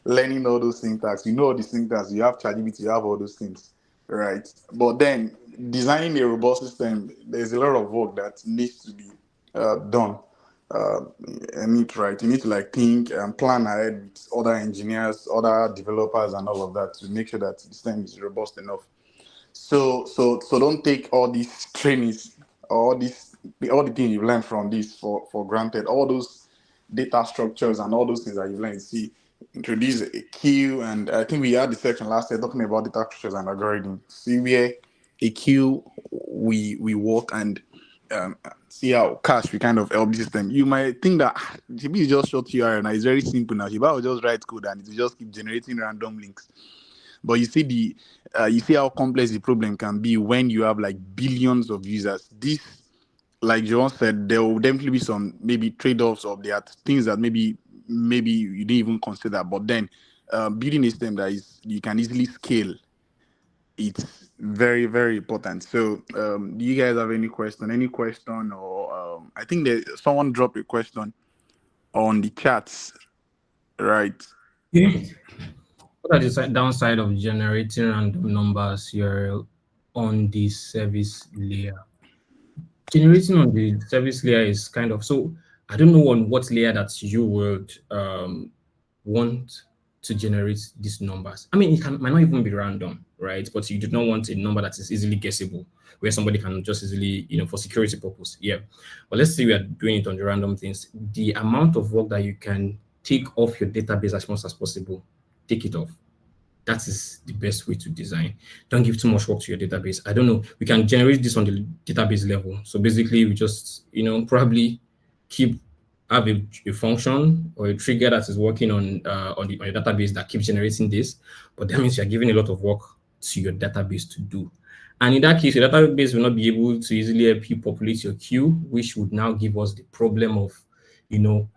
learning all those syntax. All the syntax. You have ChatGPT, you have all those things, right? But then designing a robust system, there's a lot of work that needs to be done. Right. You need to like think and plan ahead with other engineers, other developers, and all of that to make sure that the system is robust enough. So don't take all these trainings, all the things you've learned from this for granted. All those data structures and all those things that you've learned. See, introduce a queue, and I think we had the section last year talking about data structures and algorithms. See where a queue we work and see how cache we kind of help the system. You might think that maybe it's just short URL and it's very simple now. Shiba will just write code and it will just keep generating random links. But you see you see how complex the problem can be when you have like billions of users. This, like John said, there will definitely be some maybe trade-offs of there are things that maybe you didn't even consider. But then building a system that you can easily scale, it's very, very important. So do you guys have any question? Or I think someone dropped a question on the chats, right? Yeah. What are the downside of generating random numbers here on the service layer? Generating on the service layer is kind of, so I don't know on what layer that you would want to generate these numbers. I mean, might not even be random, right? But you do not want a number that is easily guessable, where somebody can just easily, for security purpose. Yeah. But let's say we are doing it on the random things. The amount of work that you can take off your database as much as possible, take it off. That is the best way to design. Don't give too much work to your database. I don't know. We can generate this on the database level. So basically, we just, probably have a function or a trigger that is working on your database that keeps generating this. But that means you're giving a lot of work to your database to do. And in that case, your database will not be able to easily help you populate your queue, which would now give us the problem of,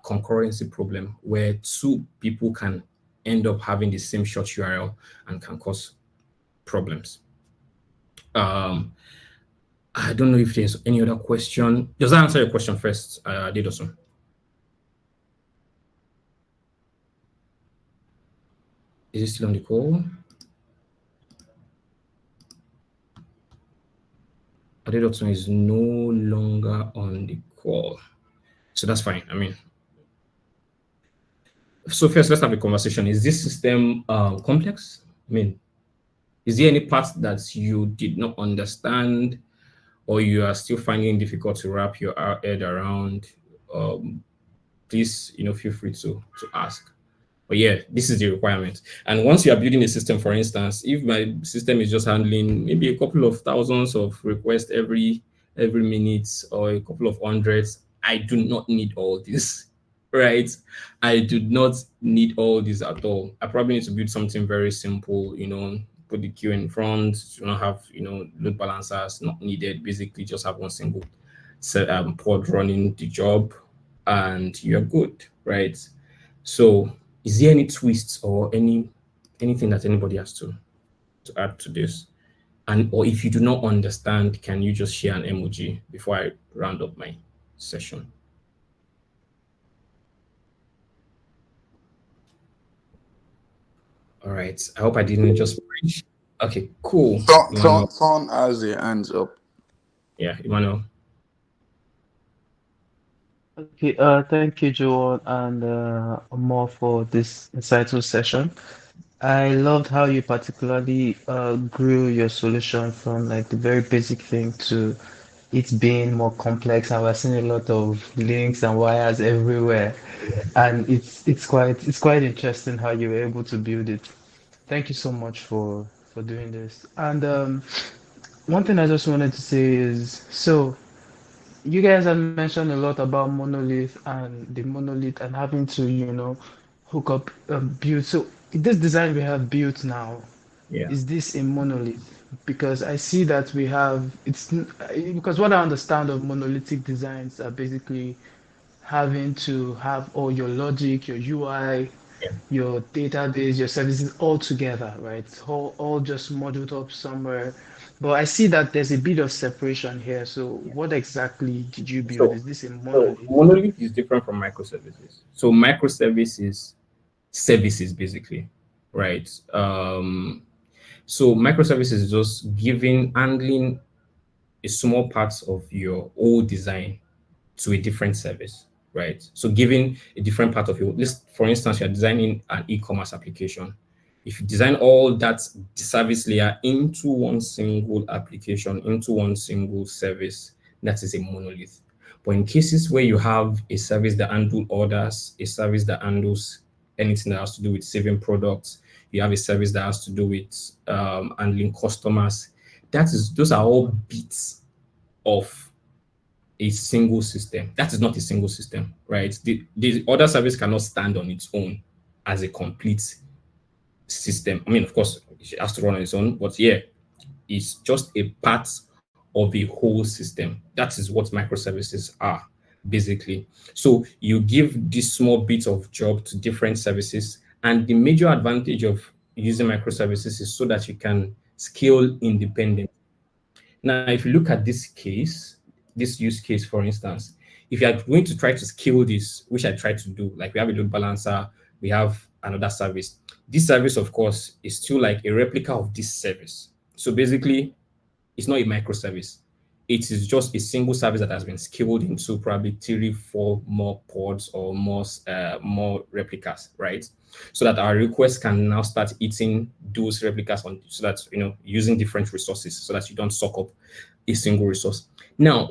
concurrency problem, where two people can end up having the same short URL and can cause problems. I don't know if there's any other question. Does that answer your question first, Didosun? Is it still on the call? Adedosun is no longer on the call. So that's fine. I mean, so first, let's have a conversation. Is this system complex? I mean, is there any part that you did not understand or you are still finding difficult to wrap your head around? Please, feel free to ask. But yeah, this is the requirement. And once you are building a system, for instance, if my system is just handling maybe a couple of thousands of requests every minute or a couple of hundreds, I do not need all this, right? I do not need all this at all. I probably need to build something very simple, put the queue in front, not have, load balancers not needed, basically just have one single pod running the job and you're good, right? So is there any twists or anything that anybody has to add to this? And or if you do not understand, can you just share an emoji before I round up my session? All right. I hope I didn't just preach. Okay, cool. Son has the hands up. Yeah, Emmanuel. Okay, thank you, Joel and Amor, for this insightful session. I loved how you particularly grew your solution from like the very basic thing to it being more complex, and we're seeing a lot of links and wires everywhere, and it's quite interesting how you were able to build it. Thank you so much for doing this. And one thing I just wanted to say is so. You guys have mentioned a lot about monolith and the monolith and having to, hook up, build. So this design we have built now, Yeah. is this a monolith? Because I see that we have, because what I understand of monolithic designs are basically having to have all your logic, your UI, Yeah. your database, your services all together, right? All just modeled up somewhere. But I see that there's a bit of separation here. So what exactly did you build? Is this a monolith? Monolith is different from microservices. So microservices, services basically, right? So microservices is just handling a small part of your old design to a different service, right? So giving a different part of your list, for instance, you're designing an e-commerce application. If you design all that service layer into one single application, into one single service, that is a monolith. But in cases where you have a service that handles orders, a service that handles anything that has to do with saving products, you have a service that has to do with handling customers, those are all bits of a single system. That is not a single system, right? The other service cannot stand on its own as a complete system. I mean, of course, it has to run on its own, but yeah, it's just a part of a whole system. That is what microservices are, basically. So you give this small bit of job to different services, and the major advantage of using microservices is so that you can scale independently. Now, if you look at this use case, for instance, if you are going to try to scale this, which I try to do, like we have a load balancer, we have another service. This service, of course, is still like a replica of this service. So basically, it's not a microservice. It is just a single service that has been scaled into probably 3-4 more pods or more replicas, right? So that our requests can now start eating those replicas so that using different resources, so that you don't suck up a single resource. Now,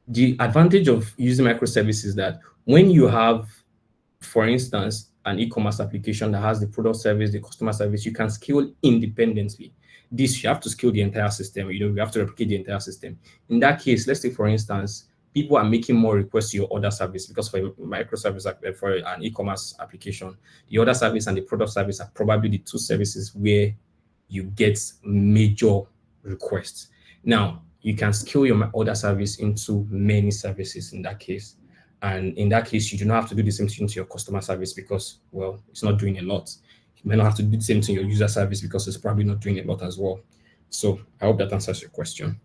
the advantage of using microservices is that when you have, for instance, an e-commerce application that has the product service, the customer service, you can scale independently. This, you have to scale the entire system. You have to replicate the entire system. In that case, let's say, for instance, people are making more requests to your other service because for a microservice, for an e-commerce application, the other service and the product service are probably the two services where you get major requests. Now, you can scale your other service into many services in that case. And in that case, you do not have to do the same thing to your customer service because, well, it's not doing a lot. You may not have to do the same thing to your user service because it's probably not doing a lot as well. So I hope that answers your question.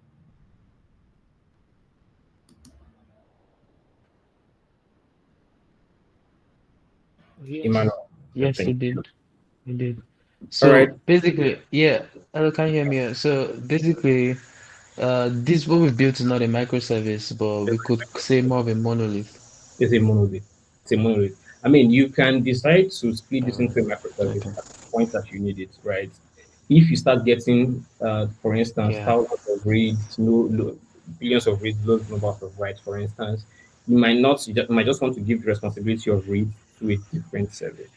Yes. Emmanuel, Yes, thank you you. did. You did. All right. So basically, yeah, can you hear me? So basically, this what we built is not a microservice, but we could say more of a monolith. It's a monolith. It's a monolith. I mean, you can decide to split this into a microservice Okay. at the point that you need it, right? If you start getting, for instance, Yeah. thousands of reads, billions of reads, low numbers of writes, for instance, you might just want to give the responsibility of read to a different service,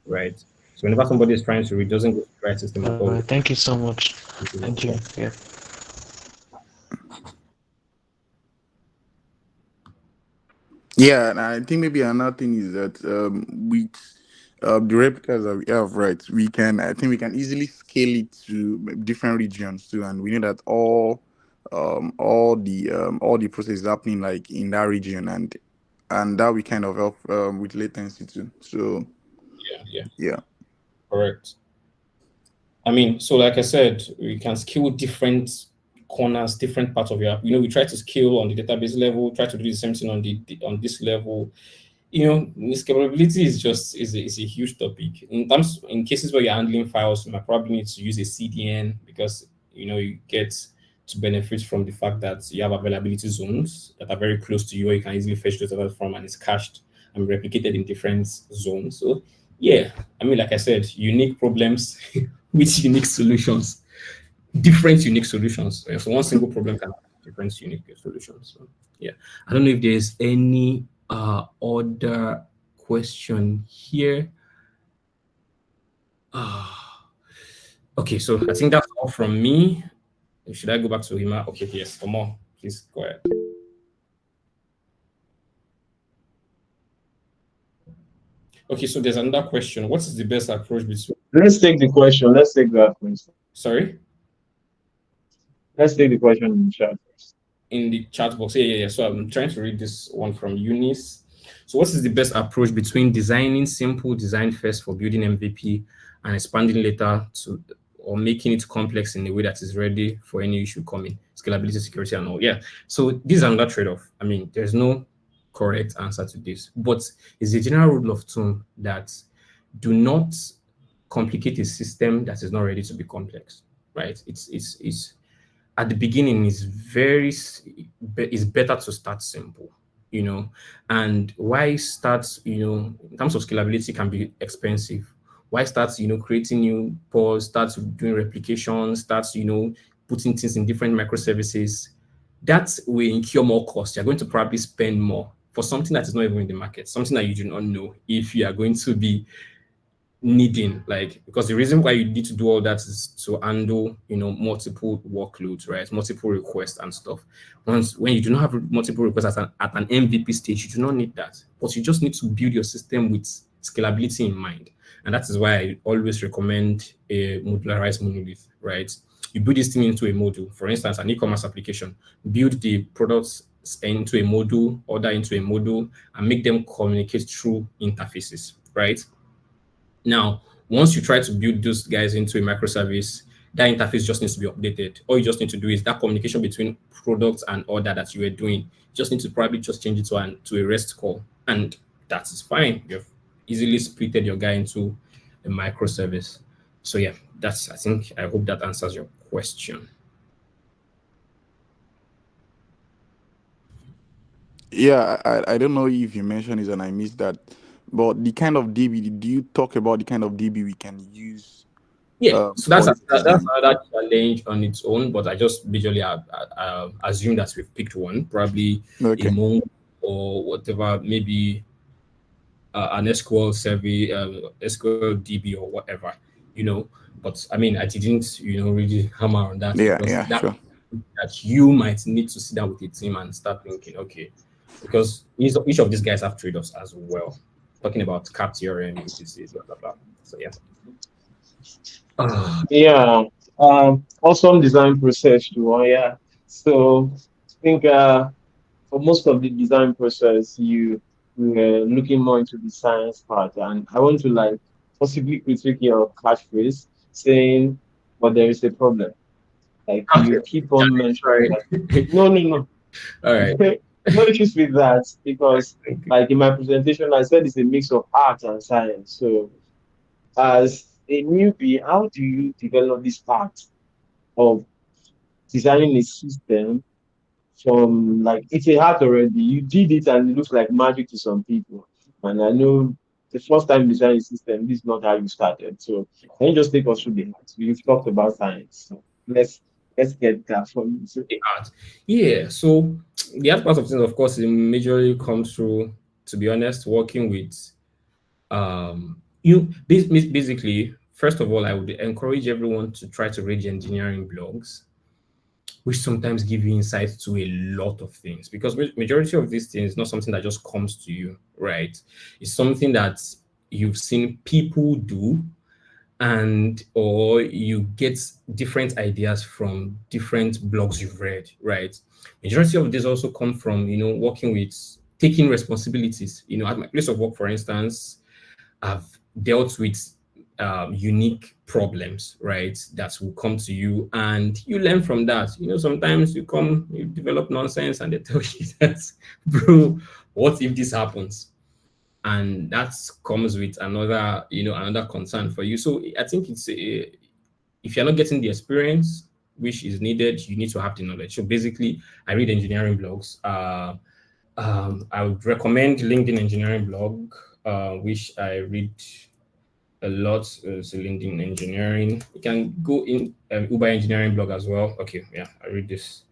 right? So whenever somebody is trying to read, doesn't go to the right system at All all. right. Thank you so much. Thank you. Yeah. Yeah, and I think maybe another thing is that with the replicas that we have, right, I think we can easily scale it to different regions too, and we know that all the process is happening like in that region, and that we kind of help with latency too. So Yeah, yeah. correct. I mean, so like I said, we can scale different corners, different parts of your app. We try to scale on the database level, try to do the same thing on on this level. Scalability is a huge topic. In cases where you're handling files, you might probably need to use a CDN because you get to benefit from the fact that you have availability zones that are very close to you where you can easily fetch data from, and it's cached and replicated in different zones. So yeah, I mean, like I said, unique problems with unique solutions, different unique solutions. So one single problem can have different unique solutions. So yeah, I don't know if there's any other question here. Okay, so I think that's all from me. Should I go back to Hima? Okay, yes, for more, please go ahead. Okay, so there's another question. What is the best approach between? Let's take the question. Let's take that first. Sorry, Let's take the question in the chat first. in the chat box. Yeah. So I'm trying to read this one from Eunice. So, what is the best approach between designing simple design first for building MVP and expanding later or making it complex in a way that is ready for any issue coming, scalability, security, and all? Yeah. So, this is another trade-off. I mean, there's no correct answer to this, but it's a general rule of thumb that do not complicate a system that is not ready to be complex. Right? It's at the beginning it's better to start simple, and why start, in terms of scalability can be expensive. Why start, creating new pods, start doing replication, start, putting things in different microservices? That will incur more cost. You're going to probably spend more for something that is not even in the market, something that you do not know if you are going to be needing, like, because the reason why you need to do all that is to handle multiple workloads, right, multiple requests and stuff. When you do not have multiple requests at an MVP stage, you do not need that, but you just need to build your system with scalability in mind. And that is why I always recommend a modularized monolith, right? You build this thing into a module. For instance, an e-commerce application, build the products into a module, order into a module, and make them communicate through interfaces, right? Now, once you try to build those guys into a microservice, that interface just needs to be updated. All you just need to do is that communication between product and order that you were doing. You just need to probably just change it to a REST call, and that is fine. You've easily splitted your guy into a microservice. So yeah, I hope that answers your question. Yeah, I don't know if you mentioned it and I missed that, but the kind of DB, do you talk about the kind of DB we can use Yeah, so for that's this design? another challenge on its own. But I just visually assume that we've picked one, probably a Okay. Mongo or whatever, maybe an SQL survey, SQL DB or whatever, But I mean, I didn't, really hammer on that Yeah, because yeah, sure. that you might need to sit down with a team and start thinking, okay, because each of these guys have trade-offs as well. Talking about CAP theorem, UTC, blah blah blah. So yeah. Yeah. Awesome design process, Juwan. Yeah. So I think for most of the design process, you're looking more into the science part, and I want to possibly critique your catchphrase saying, "But there is a problem." Like Okay. you keep on mentioning Sorry. that. No. All right. No issues with that because, like in my presentation, I said it's a mix of art and science. So, as a newbie, how do you develop this part of designing a system from like it's a art already? You did it and it looks like magic to some people. And I know the first time you design a system, this is not how you started. So, can you just take us through the art? You've talked about science. So let's get that from you. So, The art. Yeah. So the art part of things, of course, it majorly comes through, to be honest, working with basically, first of all, I would encourage everyone to try to read the engineering blogs, which sometimes give you insight to a lot of things, because majority of these things is not something that just comes to you, right? It's something that you've seen people do, and or you get different ideas from different blogs you've read, right? Majority of this also come from, working with taking responsibilities. At my place of work, for instance, I've dealt with unique problems, right? That will come to you and you learn from that. Sometimes you develop nonsense and they tell you that, bro, what if this happens? And that comes with another concern for you. So I think if you're not getting the experience which is needed, you need to have the knowledge. So basically, I read engineering blogs. I would recommend LinkedIn engineering blog, which I read a lot. So LinkedIn engineering. You can go in Uber engineering blog as well. Okay, yeah, I read this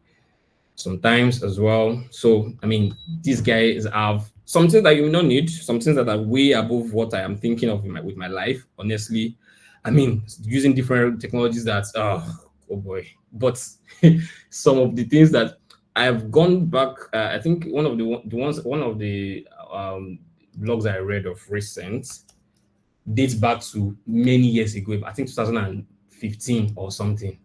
sometimes as well. So I mean, these guys have some things that you may not need, some things that are way above what I am thinking of with my life. Honestly, I mean, using different technologies that oh boy, but some of the things that I've gone back. I think one of the blogs I read of recent dates back to many years ago. I think 2015 or something,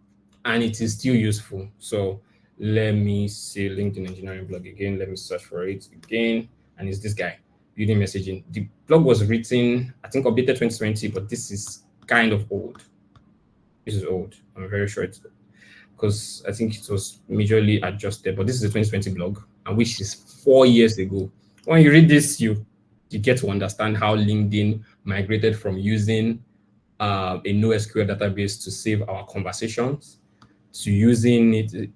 and it is still useful. So let me see LinkedIn engineering blog again. Let me search for it again, and it's this guy, building messaging. The blog was written, I think, updated 2020, but this is kind of old. This is old. I'm very sure it's because I think it was majorly adjusted, but this is a 2020 blog, and which is 4 years ago. When you read this, you get to understand how LinkedIn migrated from using a NoSQL database to save our conversations to using it,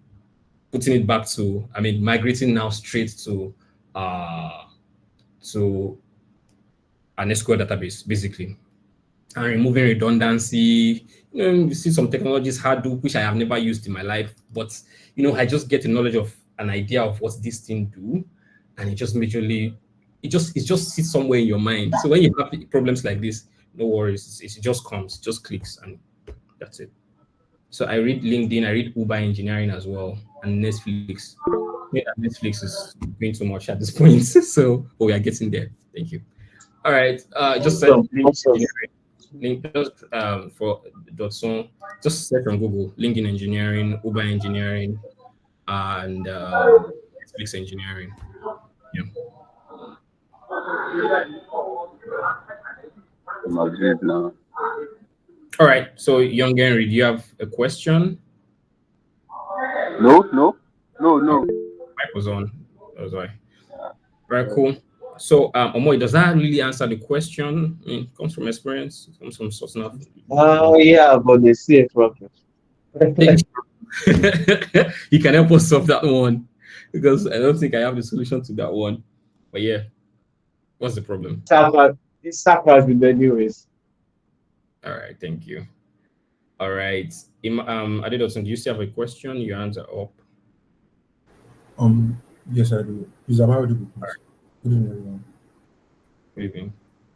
putting it back to, migrating now straight to an SQL database, basically, and removing redundancy. You see some technologies, Hadoop, which I have never used in my life, but I just get a knowledge of an idea of what this thing do, and it just majorly, it just sits somewhere in your mind. So when you have problems like this, no worries, it just comes, it just clicks, and that's it. So I read LinkedIn, I read Uber engineering as well, and Netflix. Yeah, Netflix is doing too much at this point, so we are getting there. Thank you. All right, just search awesome. link just for Dotson. Just search on Google LinkedIn engineering, Uber engineering, and Netflix engineering. Yeah. I'm agreed now. All right. So, Young Henry, do you have a question? No. Mic was on. That was why. Very cool. So, Omoy, does that really answer the question? It comes from experience. It comes from source enough. Yeah, but they see a problem. You can help us solve that one, because I don't think I have the solution to that one. But yeah, what's the problem? It's sacrifice in many ways. All right, thank you. All right, Adedosun, do you still have a question? Your hands are up. Yes, I do. Is that audible, please? Good evening, everyone. Good evening.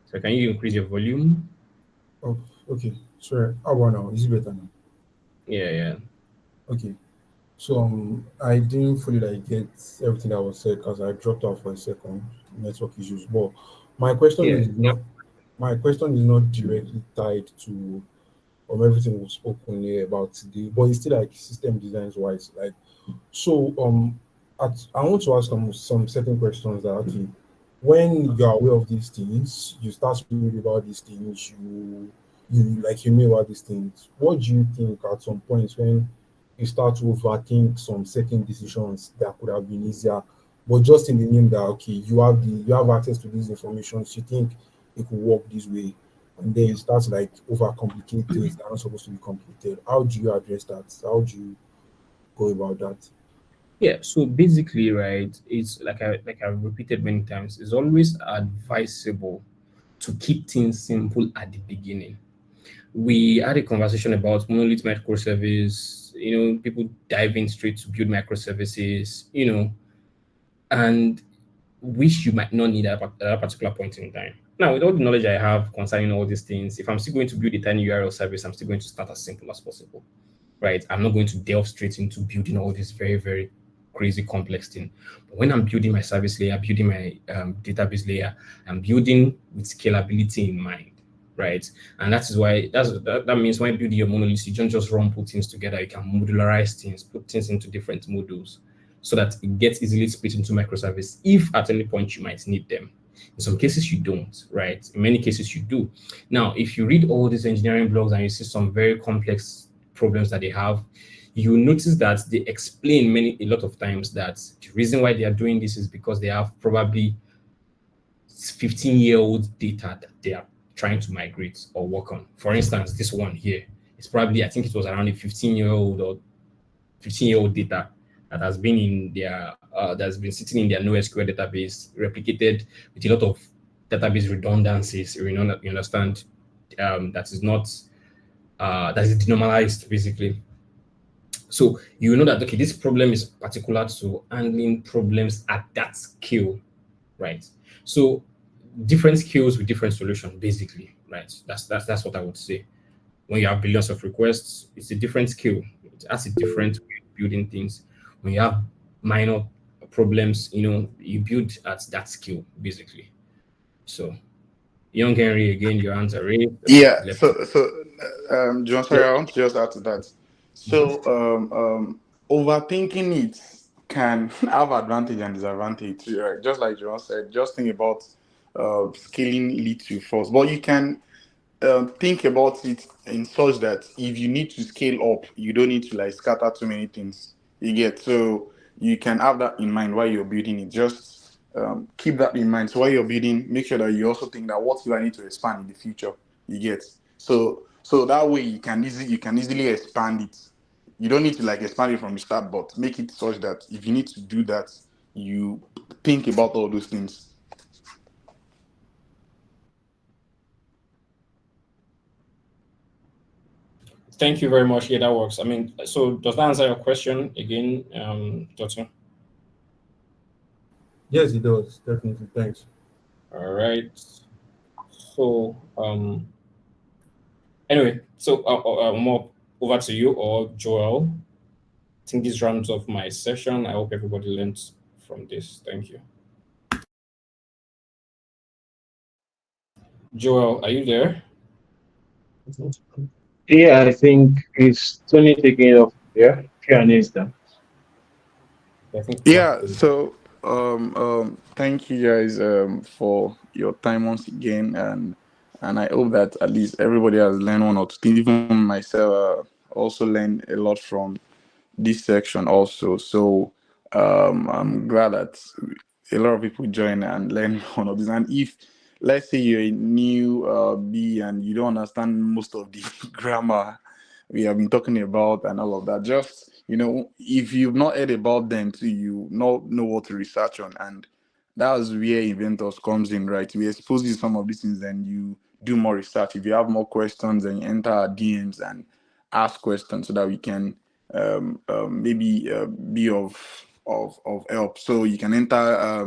So can you increase your volume? Oh, okay. Sorry. How about now? Is it better now? Yeah. Okay. So I didn't fully get everything that was said because I dropped off for a second, network issues. But my question is not directly tied to everything we spoken here about today, but it's still like system designs wise. Like, so I want to ask some certain questions that actually, when you're aware of these things, you start to read about these things, you know about these things. What do you think at some point when you start to overthink some certain decisions that could have been easier, but just in the name that okay, you have access to this information, so you think it could work this way, and then you start to like overcomplicate things that are not supposed to be complicated. How do you address that? How do you go about that? Yeah, so basically, right, it's like I've repeated many times, it's always advisable to keep things simple at the beginning. We had a conversation about monolith microservice, people diving straight to build microservices, and which you might not need at a particular point in time. Now, with all the knowledge I have concerning all these things, if I'm still going to build a tiny URL service, I'm still going to start as simple as possible, right? I'm not going to delve straight into building all this very, very crazy complex thing. But when I'm building my service layer, building my database layer, I'm building with scalability in mind, right? And that is why that means when building your monolith, you don't just put things together. You can modularize things, put things into different modules, so that it gets easily split into microservice if at any point you might need them. In some cases, you don't, right? In many cases, you do. Now, if you read all these engineering blogs and you see some very complex problems that they have, you notice that they explain a lot of times that the reason why they are doing this is because they have probably 15-year-old data that they are trying to migrate or work on. For instance, this one here is probably, I think it was around a 15-year-old data that has been in their that's been sitting in their NoSQL database, replicated with a lot of database redundancies. You understand? That is not that is denormalized basically. So you know that okay, this problem is particular to handling problems at that scale, right? So different skills with different solutions, basically, right? That's what I would say. When you have billions of requests, it's a different skill. It has a different way of building things. When you have minor problems, you build at that skill, basically. So, Young Henry, again, your hands are raised. Yeah. Left. John, sorry, I want to just add to that. So, overthinking it can have advantage and disadvantage too, right? Just like John said, just think about scaling lead to first, but you can think about it in such that if you need to scale up, you don't need to like scatter too many things. You get, so you can have that in mind while you're building it. Just keep that in mind. So while you're building, make sure that you also think that what do I need to expand in the future. You get, so that way you can easily expand it. You don't need to like expand it from the start, but make it such that if you need to do that, you think about all those things. Thank you very much. Yeah, that works. I mean, so does that answer your question again, Dotun? Yes, it does. Definitely. Thanks. All right. So, anyway, so more over to you or Joel. I think this rounds off my session. I hope everybody learns from this. Thank you. Joel, are you there? Yeah, I think it's Tony taking it off there. Q&A is done. I think Yeah, so thank you guys for your time once again, and I hope that at least everybody has learned one or two things. Even myself also learned a lot from this section also. So I'm glad that a lot of people join and learn one of this. And if let's say you're a new B and you don't understand most of the grammar we have been talking about and all of that, just if you've not heard about them too, you not know what to research on, and that's where Inventors comes in, right? We expose you to some of these things, and you do more research. If you have more questions, then you enter our DMs and ask questions so that we can maybe be of help. So you can enter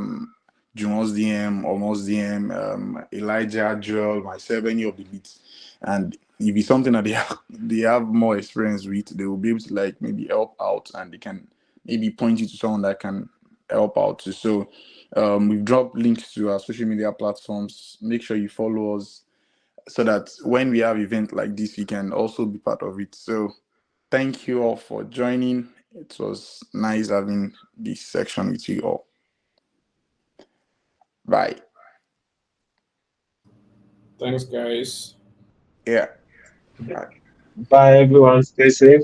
Jumon's DM, Almost DM, Elijah, Joel, myself, any of the leads, and if it's something that they have more experience with, they will be able to like maybe help out, and they can maybe point you to someone that can help out too. So we've dropped links to our social media platforms. Make sure you follow us so that when we have events like this, you can also be part of it. So thank you all for joining. It was nice having this section with you all. Bye. Thanks, guys. Yeah. Bye, everyone. Stay safe.